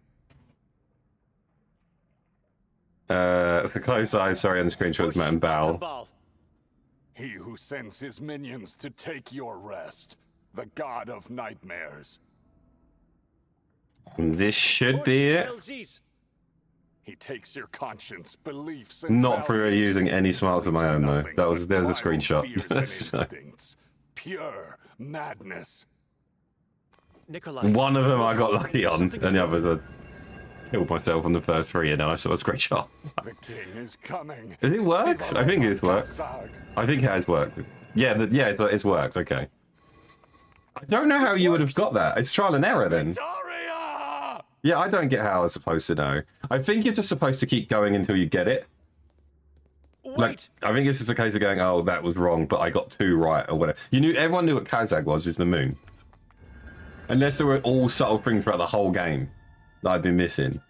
It's a close eye, sorry, on the screenshot is Matt and Bao. He who sends his minions to take your rest. The god of nightmares. This should be it. He takes your conscience, beliefs, and Not for values, using any smarts of my own, though. That was there's a screenshot. Fears and instincts. Pure madness. Nikolai, One of them I got lucky on, and the others I killed myself on the first three, and then I saw a screenshot. The king is coming. Has it worked? I think it's worked. I think it has worked. Yeah, it's worked. Okay. I don't know how you would have got that. It's trial and error then. Victoria! Yeah, I don't get how I was supposed to know. I think you're just supposed to keep going until you get it. wait! Like, I think it's just a case of going, oh, that was wrong, but I got 2 right, or whatever. Everyone knew what Kazakh was, is the moon. Unless there were all subtle things throughout the whole game that I'd been missing.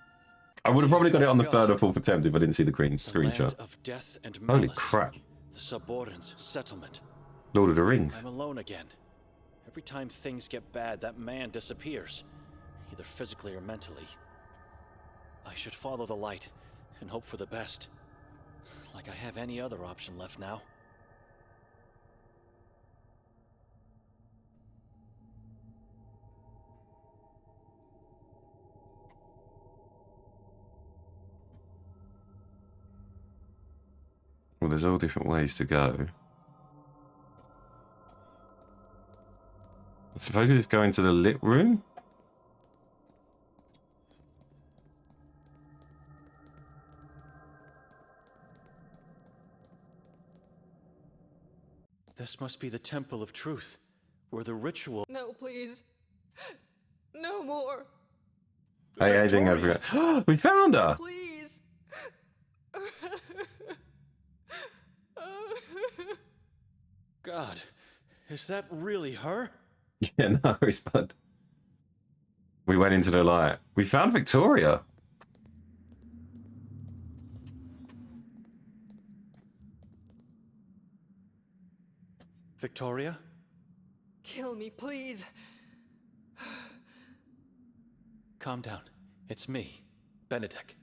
I would have probably got it on the 3rd or 4th attempt if I didn't see the screenshot. Land of death and Holy malice. crap. The Suborans settlement. Lord of the Rings. I'm alone again. Every time things get bad, that man disappears. Either physically or mentally. I should follow the light and hope for the best. Like I have any other option left now. Well, there's all different ways to go. I suppose we just go into the lit room? This must be the Temple of Truth, where the ritual... No, please. No more. Hey, anything over here. We found her! Please. God, is that really her? Yeah, no, it's fun. We went into the light. We found Victoria. Victoria? Kill me, please. Calm down. It's me, Benedict.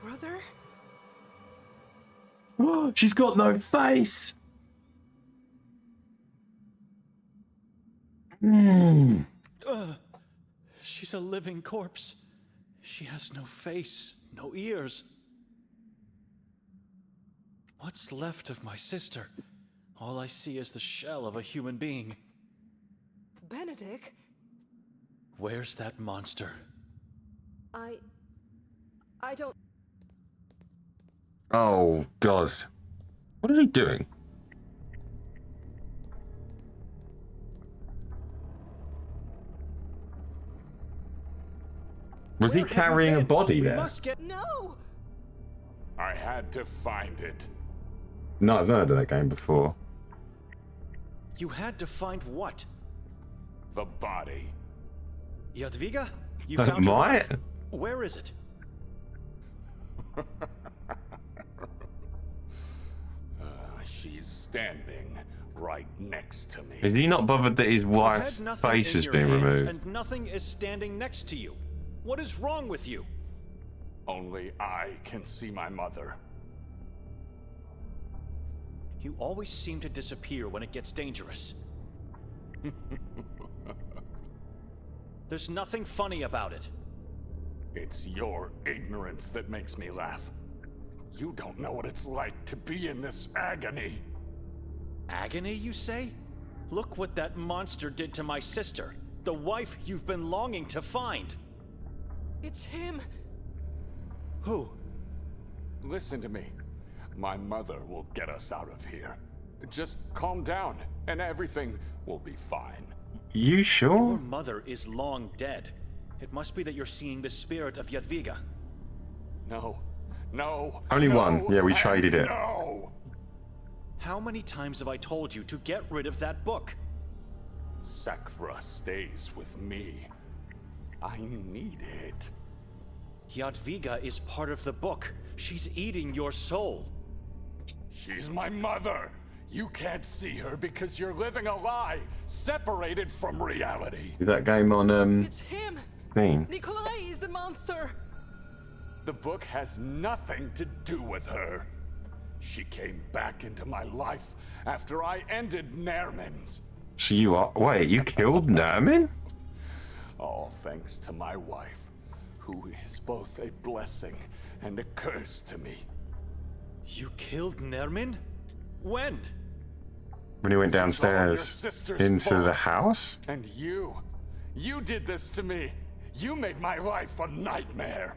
Brother? She's got no face. She's a living corpse. She has no face, no ears. What's left of my sister? All I see is the shell of a human being. Benedict? Where's that monster? I don't... Oh, God. What is he doing? Was he Where have you carrying a been? body We there? must get... No! I had to find it. No, I've not heard of that game before. You had to find what? The body. Jadwiga? You found her Might? body? Where is it? She's standing right next to me. Is he not bothered that his You wife's had nothing face in has your been hands, removed? and nothing is standing next to you. What is wrong with you? Only I can see my mother. You always seem to disappear when it gets dangerous. There's nothing funny about it. It's your ignorance that makes me laugh. You don't know what it's like to be in this agony. Agony, you say? Look what that monster did to my sister, the wife you've been longing to find. It's him! Who? Listen to me. My mother will get us out of here. Just calm down, and everything will be fine. You Your sure? mother is long dead. It must be that you're seeing the spirit of Jadwiga. No. No. Only no, one. Yeah, we and traded it. No! How many times have I told you to get rid of that book? Sakvra stays with me. I need it. Jadwiga is part of the book. She's eating your soul. She's my mother. You can't see her because you're living a lie, separated from reality. Is that game on It's him! Steam? Nikolai is the monster! The book has nothing to do with her. She came back into my life after I ended Nerman's. So you are... Wait, you killed Nerman? All thanks to my wife, who is both a blessing and a curse to me. You killed Nermin? When? When he went This is all your downstairs sister's into the fault. house? And you did this to me. You made my life a nightmare.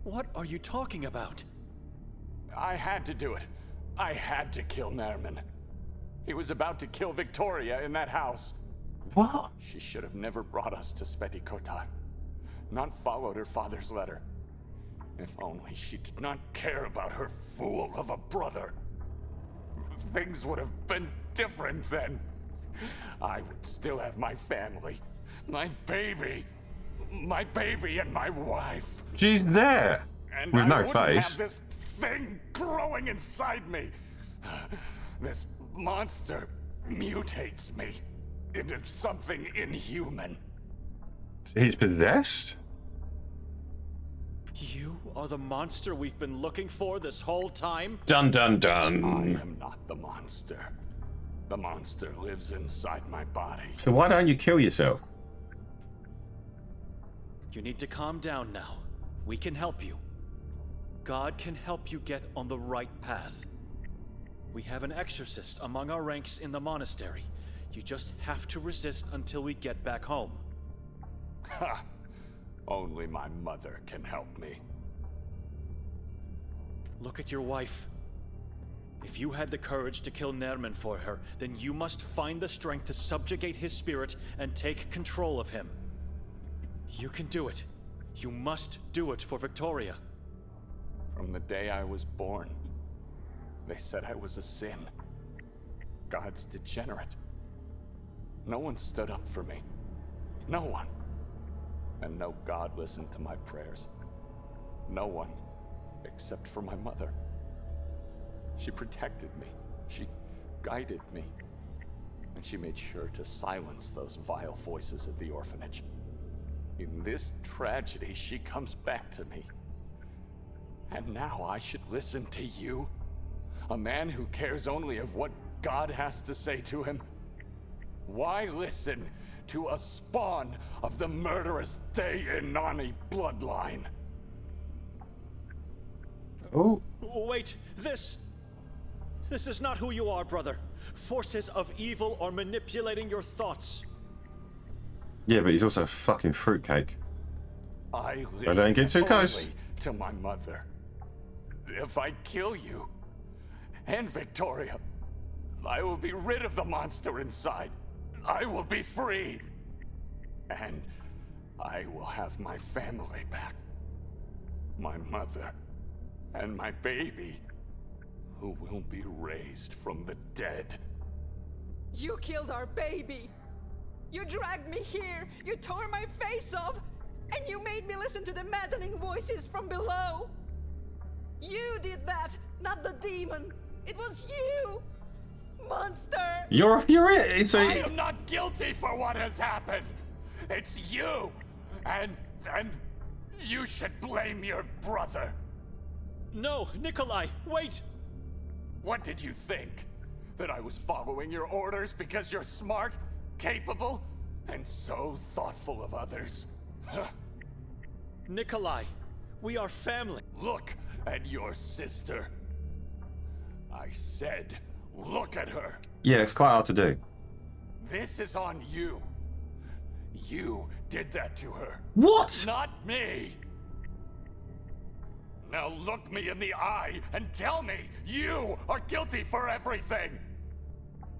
What are you talking about? I had to do it. I had to kill Nerman. He was about to kill Victoria in that house. What? She should have never brought us to Sveti Kotar. Not followed her father's letter. If only she did not care about her fool of a brother. Things would have been different then. I would still have my family. My baby and my wife. She's there. And With I no wouldn't face. have this thing growing inside me. This monster mutates me into something inhuman. He's possessed? You are the monster we've been looking for this whole time? Dun dun I dun. am not the monster. The monster lives inside my body. So why don't you kill yourself? You need to calm down now. We can help you. God can help you get on the right path. We have an exorcist among our ranks in the monastery. You just have to resist until we get back home. Ha! Only my mother can help me. Look at your wife. If you had the courage to kill Nerman for her, then you must find the strength to subjugate his spirit and take control of him. You can do it. You must do it for Victoria. From the day I was born, they said I was a sin. God's degenerate. No one stood up for me. No one. And no God listened to my prayers. No one, except for my mother. She protected me. She guided me. And she made sure to silence those vile voices at the orphanage. In this tragedy, she comes back to me. And now I should listen to you? A man who cares only of what God has to say to him? Why listen to a spawn of the murderous Dayanani bloodline? Oh. Wait, this is not who you are, brother. Forces of evil are manipulating your thoughts. Yeah, but he's also a fucking fruitcake. I But don't get too listen close. only to my mother. If I kill you and Victoria, I will be rid of the monster inside. I will be free. And I will have my family back. My mother and my baby, who will be raised from the dead. You killed our baby! You dragged me here! You tore my face off! And you made me listen to the maddening voices from below! You did that, not the demon! It was you! Monster! You're it. So I am not guilty for what has happened! It's you! And you should blame your brother! No, Nikolai, wait! What did you think? That I was following your orders because you're smart, capable, and so thoughtful of others? Huh. Nikolai, we are family. Look at your sister. I said, look at her. yeah, it's quite hard to do. This is on you. You did that to her. What? Not me. Now look me in the eye and tell me you are guilty for everything.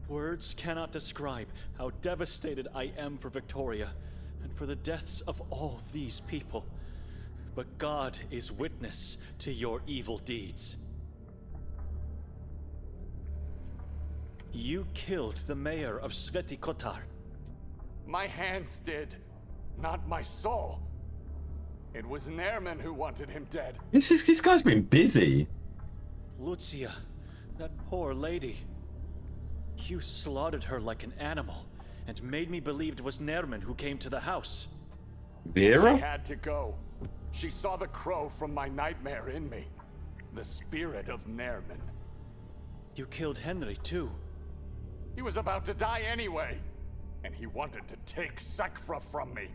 Words cannot describe how devastated I am for Victoria and for the deaths of all these people. But God is witness to your evil deeds. You killed the mayor of Sveti Kotar. My hands did, not my soul. It was Nerman who wanted him dead. This guy's been busy. Lucia, that poor lady. You slaughtered her like an animal and made me believe it was Nerman who came to the house. She Vera? had to go. She saw the crow from my nightmare in me. The spirit of Nerman. You killed Henry too. He was about to die anyway. And he wanted to take Sakra from me.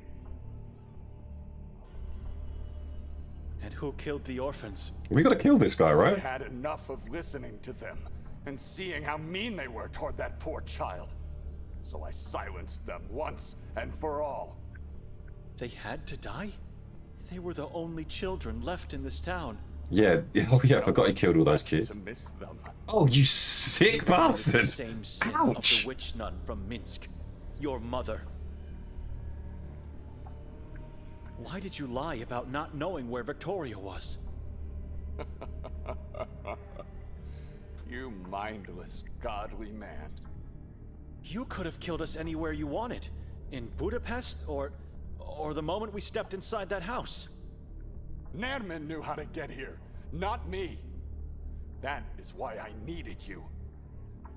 And who killed the orphans? We gotta kill this guy, I right? had enough of listening to them and seeing how mean they were toward that poor child. So I silenced them once and for all. They had to die? They were the only children left in this town. Yeah. Oh yeah, I forgot he killed all those kids. To miss them. Oh, you sick The bastard! same sin Ouch. of the witch nun from Minsk. Your mother. Why did you lie about not knowing where Victoria was? You mindless, godly man. You could have killed us anywhere you wanted. In Budapest or the moment we stepped inside that house. Nerman knew how to get here, not me. That is why I needed you.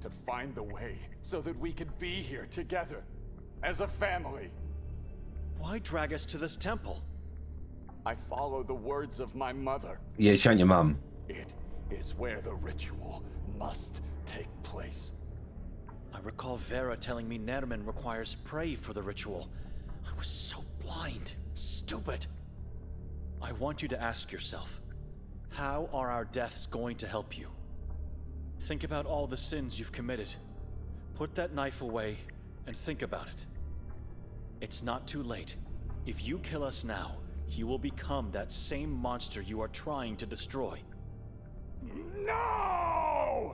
To find the way so that we could be here together. As a family. Why drag us to this temple? I follow the words of my mother. Yeah, shout your mum. It is where the ritual must take place. I recall Vera telling me Nerman requires prey for the ritual. I was so blind, stupid. I want you to ask yourself, how are our deaths going to help you? Think about all the sins you've committed. Put that knife away and think about it. It's not too late. If you kill us now, you will become that same monster you are trying to destroy. No!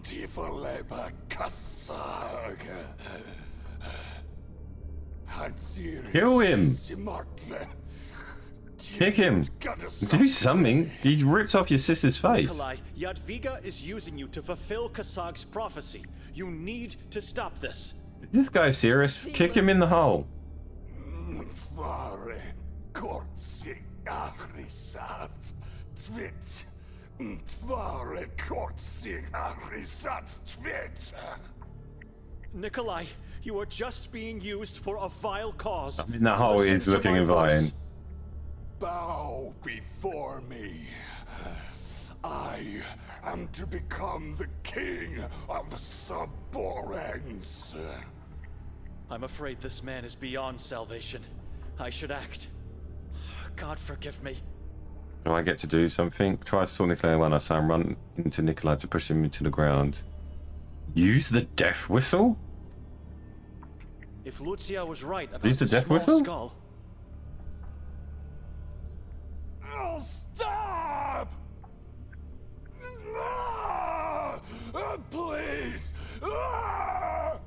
Tiefleba Kasag. Kill him! Kick him! Do something! He ripped off your sister's face. Nikolai, Jadwiga is using you to fulfill Kasag's prophecy. You need to stop this. Is this guy serious? Kick him in the hole. Nikolai, you are just being used for a vile cause. I mean, that hole Listen is to looking my inviting. voice. Bow before me. I am to become the king of Saborans. I'm afraid this man is beyond salvation. I should act. God forgive me. Do I get to do something? Try to talk Nikolai when I say I'm run into Nikolai to push him into the ground. Use the death whistle? If Lucia was right about Use the the death small whistle? skull, Oh, stop! Ah! Please! Ah!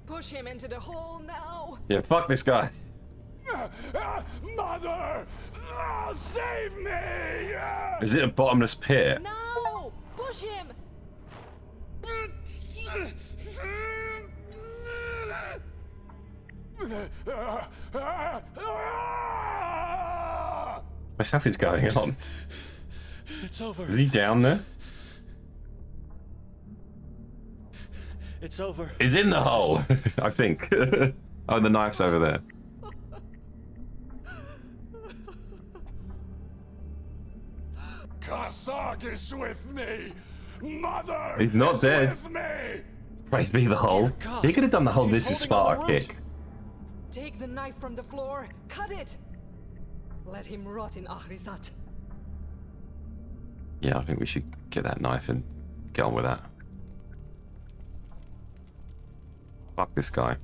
Push him into the hole now. Yeah, fuck this guy. Mother! Save me! Is it a bottomless pit? No! Push him! What the hell is going on? it's over. Is he down there? It's over. He's in the hole, I think. Oh, the knife's over there. Kasag is with me! Mother! He's not is dead. With me! Praise be the hole. God. He could have done the whole He's this is holding on Sparta the root. kick. Take the knife from the floor. Cut it. Let him rot in Ahrizat. Yeah, I think we should get that knife and get on with that. Fuck this guy.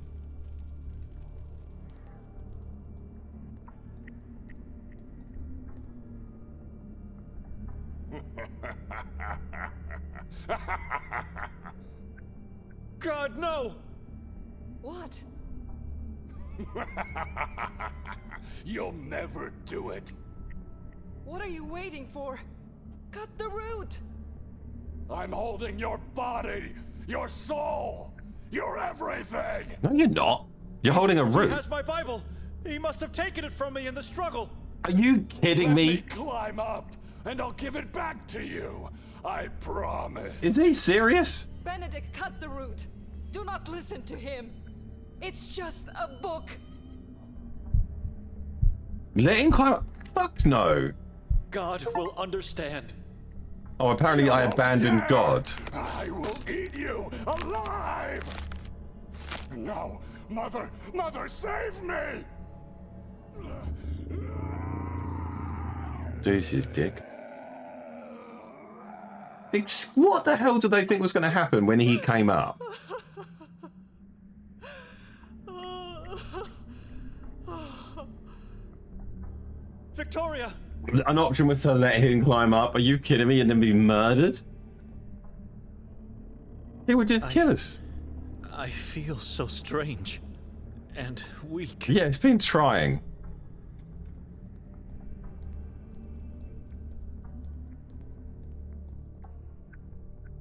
God, no! What? You'll never do it. What are you waiting for? Cut the root! I'm holding your body, your soul, your everything. No, you're not. You're holding a He root. has my Bible. He must have taken it from me in the struggle. Are you kidding Let me? climb up, and I'll give it back to you. I promise. Is he serious? Benedict, cut the root. Do not listen to him. It's just a book. Let him climb up? Fuck no. God will understand. Oh, apparently I abandoned God. I will eat you alive. No, Mother, save me! Deuce's dick. What the hell did they think was going to happen when he came up? Victoria! An option was to let him climb up. Are you kidding me? And then be murdered? He would just kill us. I feel so strange and weak. Yeah, it's been trying.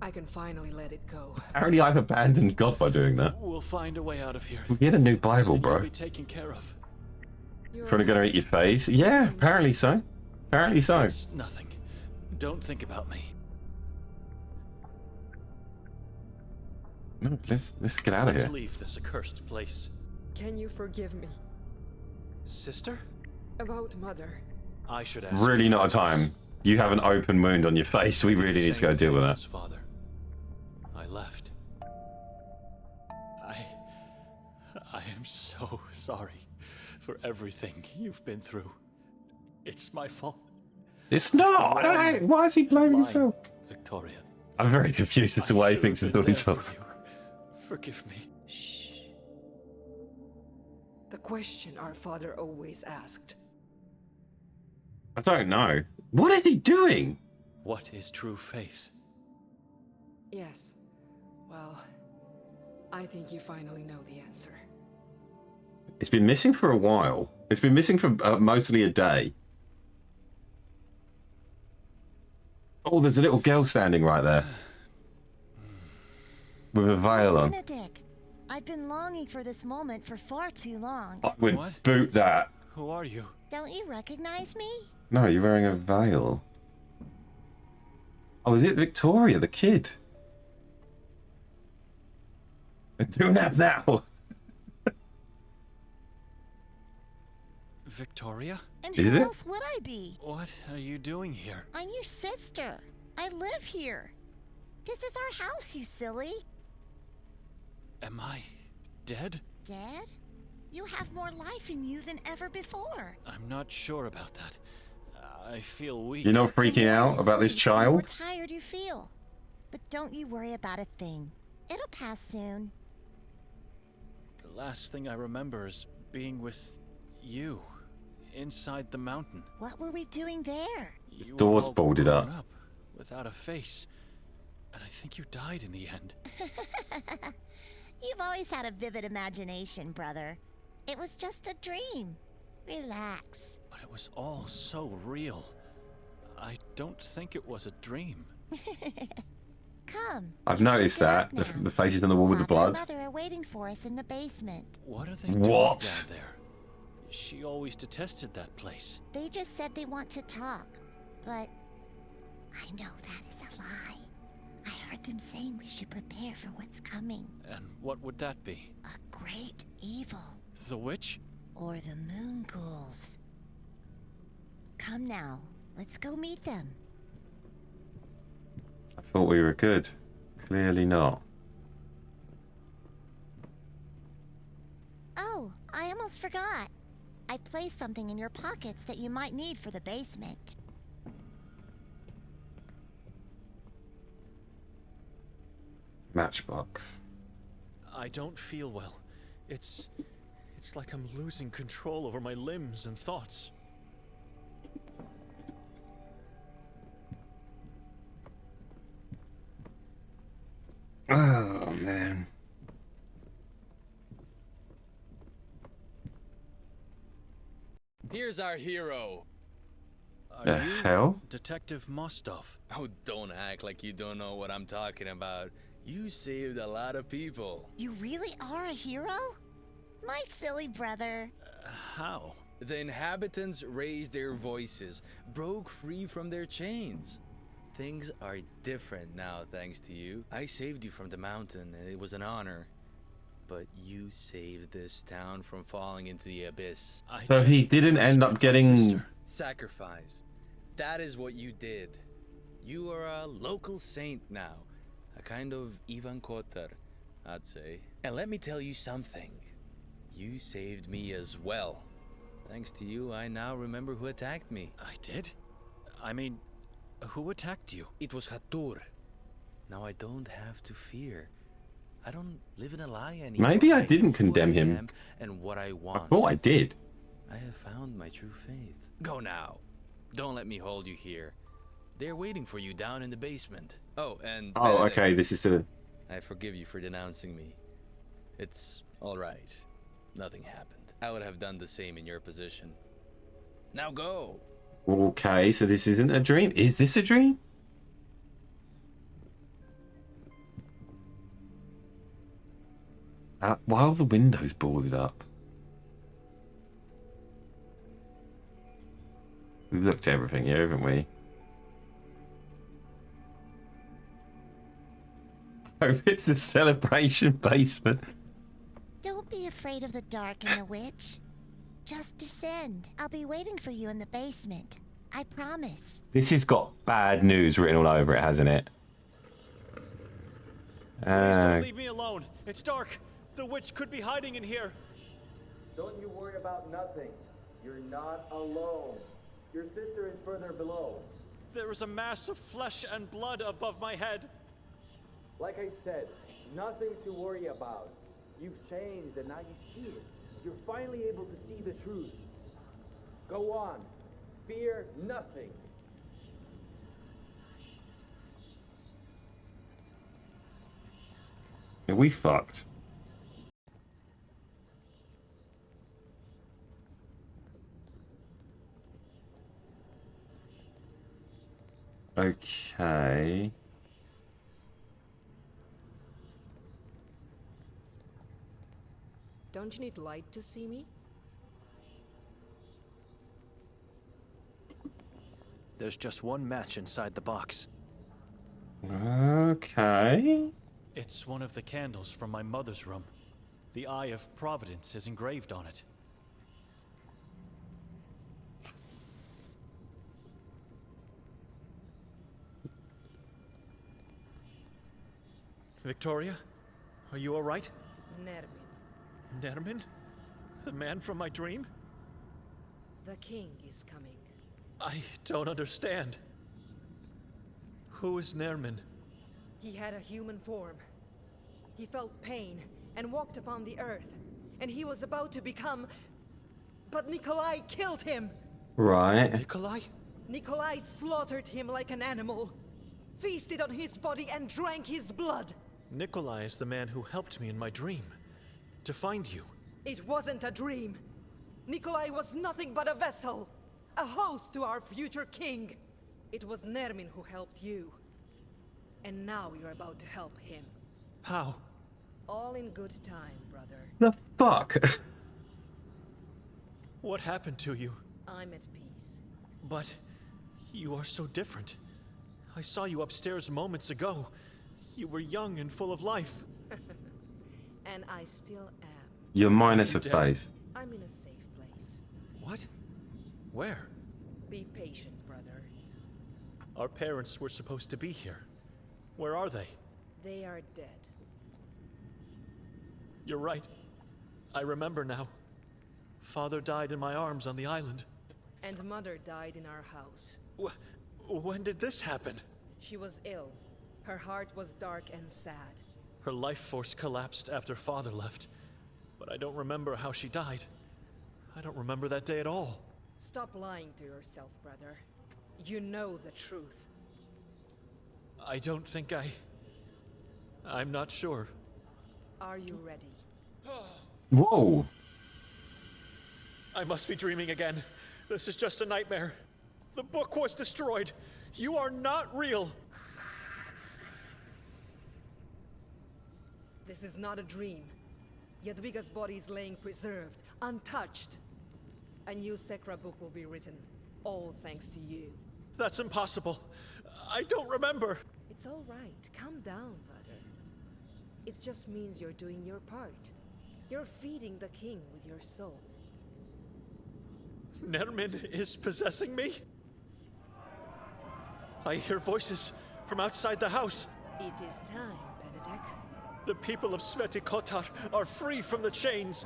I can finally let it go. Apparently I've abandoned God by doing that. We'll find a way out of here. We get a new Bible, You'll bro. be taken care of. Trying to go eat your face? Yeah, apparently so. Apparently so. It's nothing. Don't think about me. No, let's get out of Let's here. leave this accursed place. Can you forgive me? Sister? About Mother. I should ask. Really you not a for this. time. You have an open wound on your face. We really need to go Same deal with thing that. as Father. I left. I am so sorry for everything you've been through. It's my fault. It's not. Why is he blaming Lying, himself? Victoria. I'm very confused as to why he thinks he's doing something. something. Forgive me. Shh. The question our father always asked. I don't know. What is he doing? What is true faith? Yes. Well, I think you finally know the answer. It's been missing for a while. It's been missing for mostly a day. Oh, there's a little girl standing right there. With a veil on. Benedict, I've been longing for this moment for far too long. I would What? boot that. Who are you? Don't you recognize me? No, you're wearing a veil. Oh, is it Victoria, the kid? They're doing that now. Victoria? And Is who it? else would I be? What are you doing here? I'm your sister. I live here. This is our house, you silly. Am I dead? Dead? You have more life in you than ever before. I'm not sure about that. I feel weak. You're not freaking out about this The more child? tired you feel. But don't you worry about a thing. It'll pass soon. The last thing I remember is being with you inside the mountain. What were we doing there? This You were door's all boarded grown up. without a face. And I think you died in the end. You've always had a vivid imagination, brother. It was just a dream. Relax. But it was all so real. I don't think it was a dream. Come. I've you should noticed get that. up now. The faces on the wall with the Father and blood. Mother are waiting for us in the basement. What are they doing What? down there? She always detested that place. They just said they want to talk, but I know that is a lie. I heard them saying we should prepare for what's coming. And what would that be? A great evil. The witch? Or the moon ghouls. Come now, let's go meet them. I thought we were good. Clearly not. Oh, I almost forgot. I placed something in your pockets that you might need for the basement. Matchbox. I don't feel well. It's like I'm losing control over my limbs and thoughts. Oh, man. Here's our hero. Are The you hell? Detective Mostov? Oh, don't act like you don't know what I'm talking about. You saved a lot of people. You really are a hero? My silly brother. How? The inhabitants raised their voices, broke free from their chains. Things are different now, thanks to you. I saved you from the mountain, and it was an honor. But you saved this town from falling into the abyss. I So he just didn't end up rescued my getting... sister. Sacrifice. That is what you did. You are a local saint now. A kind of Ivan Kotar, I'd say. And let me tell you something. You saved me as well. Thanks to you, I now remember who attacked me. I did? I mean, who attacked you? It was Hatur. Now I don't have to fear. I don't live in a lie anymore. Maybe I didn't know who condemn I him. am and what I I want. thought I did. I have found my true faith. Go now. Don't let me hold you here. They're waiting for you down in the basement. Oh, and Oh, Benedict, okay, this is to... I forgive you for denouncing me. It's all right. Nothing happened. I would have done the same in your position. Now go. Okay, so this isn't a dream. Is this a dream? Why are the windows boarded up? We've looked at everything here, haven't we? Oh, it's a celebration basement. Don't be afraid of the dark and the witch. Just descend. I'll be waiting for you in the basement. I promise. This has got bad news written all over it, hasn't it? Please don't leave me alone. It's dark. The witch could be hiding in here. Don't you worry about nothing. You're not alone. Your sister is further below. There is a mass of flesh and blood above my head. Like I said, nothing to worry about. You've changed and now you see it. You're finally able to see the truth. Go on. Fear nothing. Are we fucked? Okay. Don't you need light to see me? There's just one match inside the box. Okay. It's one of the candles from my mother's room. The Eye of Providence is engraved on it. Victoria? Are you alright? Nermin, Nermin? The man from my dream? the king is coming. I don't understand. Who is Nermin? He had a human form. He felt pain and walked upon the earth, and he was about to become... But Nikolai killed him! Right. Nikolai? Nikolai slaughtered him like an animal, feasted on his body and drank his blood. Nikolai is the man who helped me in my dream. To find you. It wasn't a dream. Nikolai was nothing but a vessel, a host to our future king. It was Nermin who helped you. And now you're about to help him. How? All in good time, brother. The fuck? What happened to you? I'm at peace. But you are so different. I saw you upstairs moments ago. You were young and full of life. And I still am. You're minus a dead? face. I'm in a safe place. What? Where? Be patient, brother. Our parents were supposed to be here. Where are they? They are dead. You're right. I remember now. Father died in my arms on the island. And Mother died in our house. When did this happen? She was ill. Her heart was dark and sad. Her life force collapsed after Father left. But I don't remember how she died. I don't remember that day at all. Stop lying to yourself, brother. You know the truth. I don't think I'm not sure. Are you ready? Whoa. I must be dreaming again. This is just a nightmare. The book was destroyed. You are not real. This is not a dream. Jadwiga's body is laying preserved, untouched. A new Sekra book will be written, all thanks to you. That's impossible. I don't remember. It's all right. Calm down, brother. It just means you're doing your part. You're feeding the king with your soul. Nermin is possessing me? I hear voices from outside the house. It is time, Benedek. The people of Sveti Kotar are free from the chains.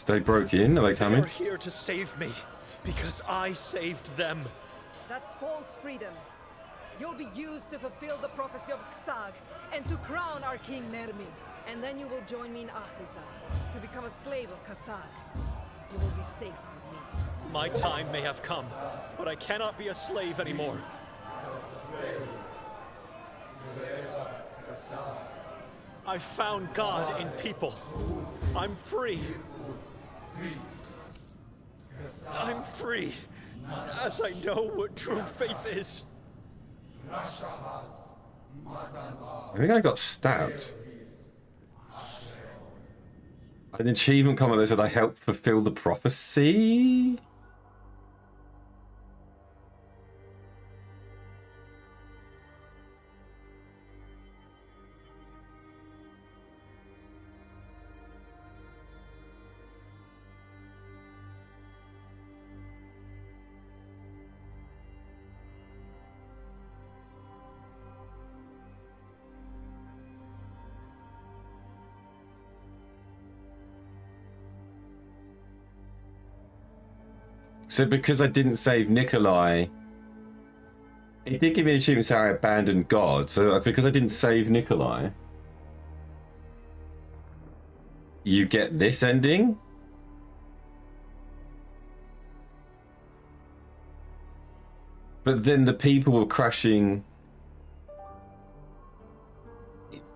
They broke in? Are they coming? They're here to save me, because I saved them. That's false freedom. You'll be used to fulfill the prophecy of Ksag and to crown our king Nermin. And then you will join me in Ahrizat to become a slave of Kasag. You will be safe with me. My time may have come, but I cannot be a slave anymore. I found God in people. I'm free. I'm free, as I know what true faith is. I think I got stabbed. An achievement comment that said I helped fulfill the prophecy. So because I didn't save Nikolai, it did give me an achievement saying I abandoned God. So because I didn't save Nikolai, you get this ending? But then the people were crashing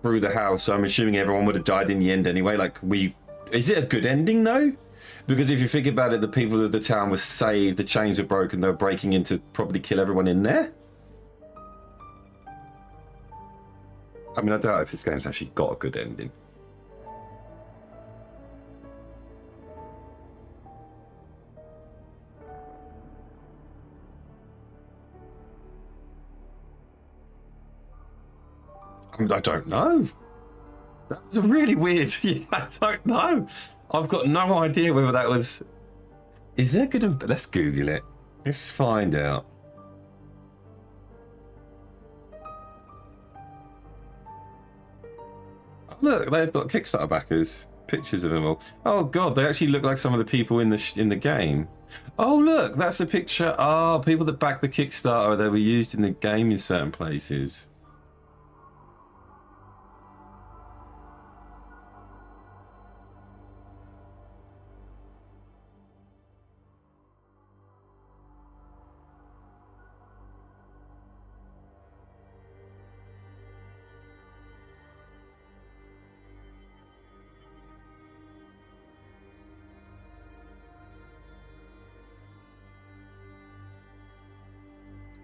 through the house, so I'm assuming everyone would have died in the end anyway. Like, is it a good ending though? Because if you think about it, the people of the town were saved, the chains were broken, they were breaking in to probably kill everyone in there. I mean, I doubt if this game's actually got a good ending. I don't know. That was a really weird. Yeah, I don't know. I've got no idea whether that was. Is there good? Let's Google it. Let's find out. Oh, look, they've got Kickstarter backers. Pictures of them all. Oh god, they actually look like some of the people in the game. Oh look, that's a picture. Oh, people that backed the Kickstarter, they were used in the game in certain places.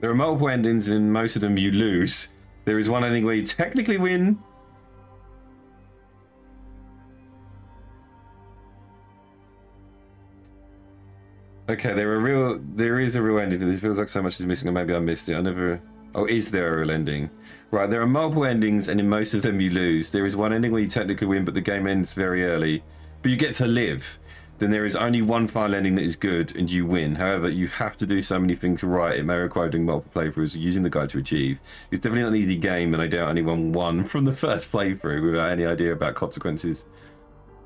There are multiple endings, and in most of them you lose. There is one ending where you technically win. Okay, there is a real ending. It feels like so much is missing, or maybe I missed it. I never. Oh, is there a real ending? Right, there are multiple endings, and in most of them you lose. There is one ending where you technically win, but the game ends very early. But you get to live. Then there is only one final ending that is good, and you win. However, you have to do so many things right. It may require doing multiple playthroughs using the guide to achieve. It's definitely not an easy game, and I doubt anyone won from the first playthrough without any idea about consequences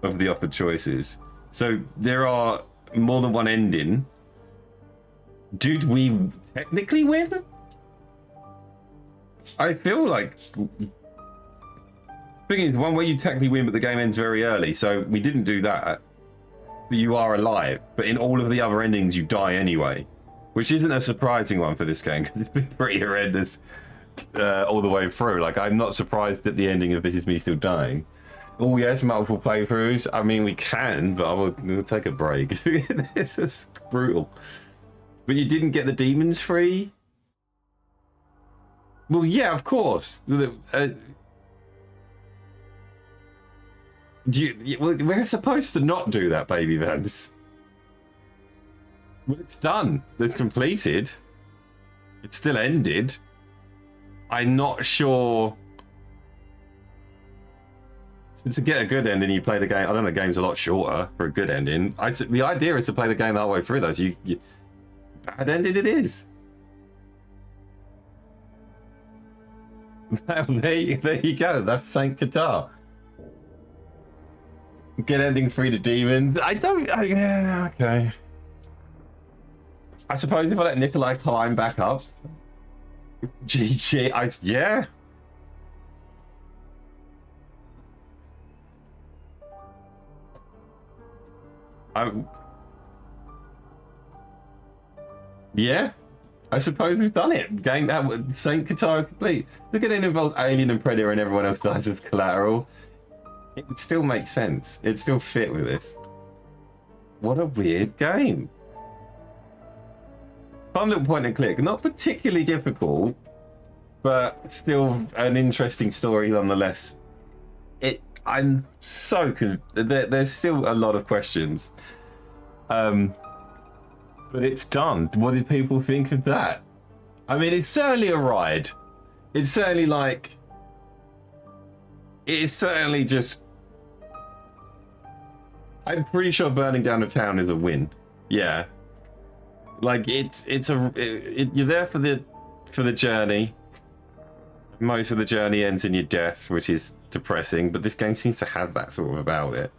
of the offered choices. So there are more than one ending. Did we technically win? I feel like... Thing is, one where you technically win, but the game ends very early. So we didn't do that. You are alive, but in all of the other endings you die anyway, which isn't a surprising one for this game because it's been pretty horrendous all the way through. Like, I'm not surprised at the ending of This Is Me Still Dying. Oh yes, multiple playthroughs. I mean, we can, but we'll take a break. It's just brutal. But you didn't get the demons free? Well, yeah, of course. We're supposed to not do that, baby Vance. Well, it's done. It's completed. It's still ended. I'm not sure. So to get a good ending, you play the game. I don't know. The game's a lot shorter for a good ending. The idea is to play the game the whole way through, though. So you bad ending it is. There you go. That's Saint Kotar. Get ending free to demons. Yeah, okay. I suppose if I let Nikolai climb back up. GG. Yeah. Yeah. I suppose we've done it. Game Saint Kotar is complete. Look at it, involves Alien and Predator and everyone else dies as collateral. It would still make sense. It'd still fit with this. What a weird game. Fun little point and click. Not particularly difficult, but still an interesting story nonetheless. I'm so there's still a lot of questions. But it's done. What did people think of that? I mean, it's certainly a ride. It's certainly like... It's certainly just... I'm pretty sure burning down a town is a win. Yeah. Like, you're there for the journey. Most of the journey ends in your death, which is depressing, but this game seems to have that sort of about it.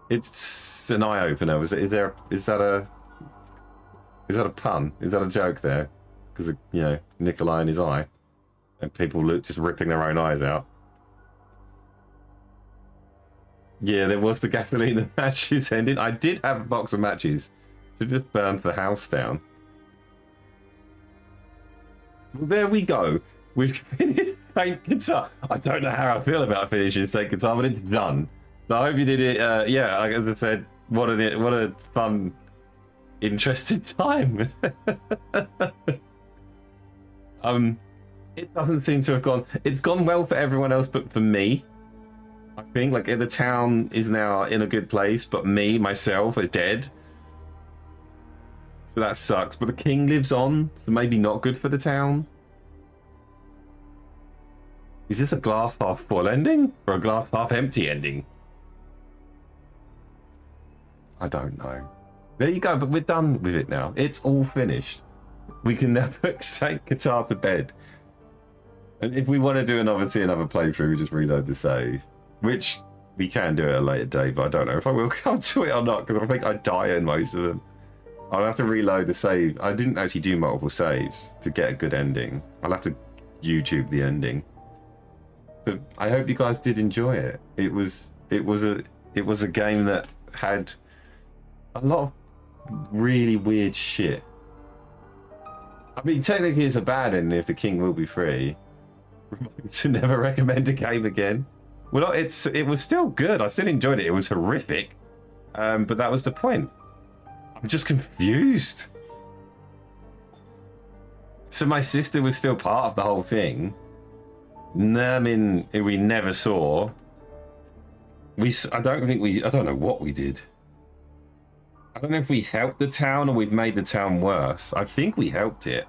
It's an eye-opener. Is that a pun? Is that a joke there? Because of, Nikolai in his eye. And people just ripping their own eyes out. Yeah, there was the gasoline and matches ending. I did have a box of matches. Should just burned the house down. Well, there we go. We've finished Saint Kotar. I don't know how I feel about finishing Saint Kotar, but it's done. So I hope you did it. Yeah, like as I said, what a fun, interesting time. It doesn't seem to have gone. It's gone well for everyone else, but for me, I think like the town is now in a good place, but myself, are dead. So that sucks. But the king lives on, so maybe not good for the town. Is this a glass half full ending or a glass half empty ending? I don't know. There you go. But we're done with it now. It's all finished. We can now put Saint Kotar to bed. And if we want to do another playthrough, we just reload the save, which we can do at a later date, but I don't know if I will come to it or not, because I think I die in most of them. I'll have to reload the save. I didn't actually do multiple saves to get a good ending. I'll have to YouTube the ending. But I hope you guys did enjoy it. It was a game that had a lot of really weird shit. I mean, technically it's a bad ending if the king will be free. To never recommend a game again. Well, it was still good. I still enjoyed it. It was horrific, but that was the point. I'm just confused. So my sister was still part of the whole thing. Nermin, we never saw. I don't know what we did. I don't know if we helped the town or we've made the town worse. I think we helped it.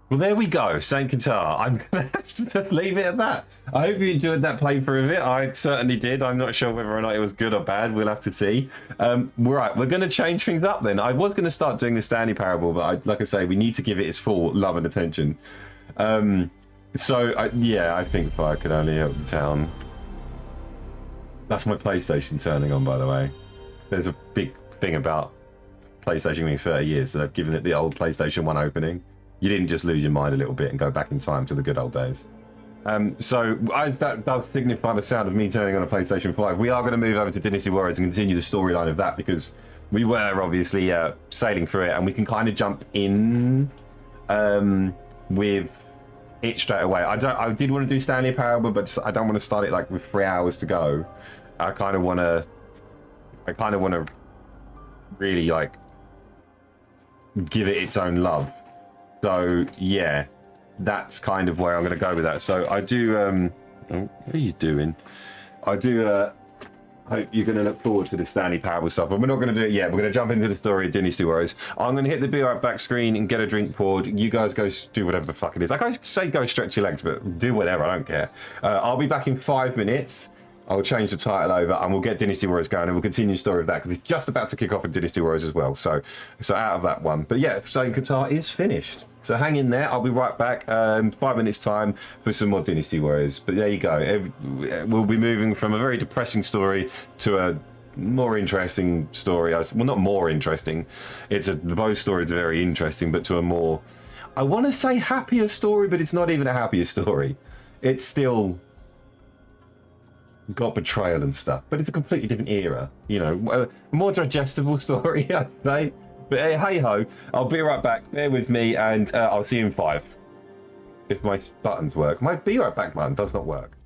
Well, there we go, Saint Kotar. I'm going to have to just leave it at that. I hope you enjoyed that playthrough of it. I certainly did. I'm not sure whether or not it was good or bad. We'll have to see. Right, we're going to change things up then. I was going to start doing the Stanley Parable, but like I say, we need to give it its full love and attention. I think Fire could only help the town. That's my PlayStation turning on, by the way. There's a big thing about PlayStation being 30 years, so they've given it the old PlayStation 1 opening. You didn't just lose your mind a little bit and go back in time to the good old days. That does signify the sound of me turning on a PlayStation 5. We are going to move over to Dynasty Warriors and continue the storyline of that, because we were obviously sailing through it, and we can kind of jump in with it straight away. I did want to do Stanley Parable, but I don't want to start it like with 3 hours to go. I kind of want to really like give it its own love. So yeah, that's kind of where I'm going to go with that. So I do what are you doing? I do hope you're going to look forward to the Stanley Parable stuff, but we're not going to do it yet. We're going to jump into the story of Dynasty Warriors. I'm going to hit the Be Right Back screen and get a drink poured. You guys go do whatever the fuck it is. Like I say, go stretch your legs, but do whatever. I don't care. I'll be back in 5 minutes. I'll change the title over and we'll get Dynasty Warriors going, and we'll continue the story of that, because it's just about to kick off with Dynasty Warriors as well. So out of that one. But yeah, Saint Kotar is finished. So hang in there. I'll be right back in 5 minutes time for some more Dynasty Warriors. But there you go. We'll be moving from a very depressing story to a more interesting story. Well, not more interesting. Both stories are very interesting, but to a more, I want to say happier story, but it's not even a happier story. It's still got betrayal and stuff, but it's a completely different era, a more digestible story, I'd say. But hey ho, I'll be right back. Bear with me, and I'll see you in 5 if my buttons work. My Be Right Back button does not work.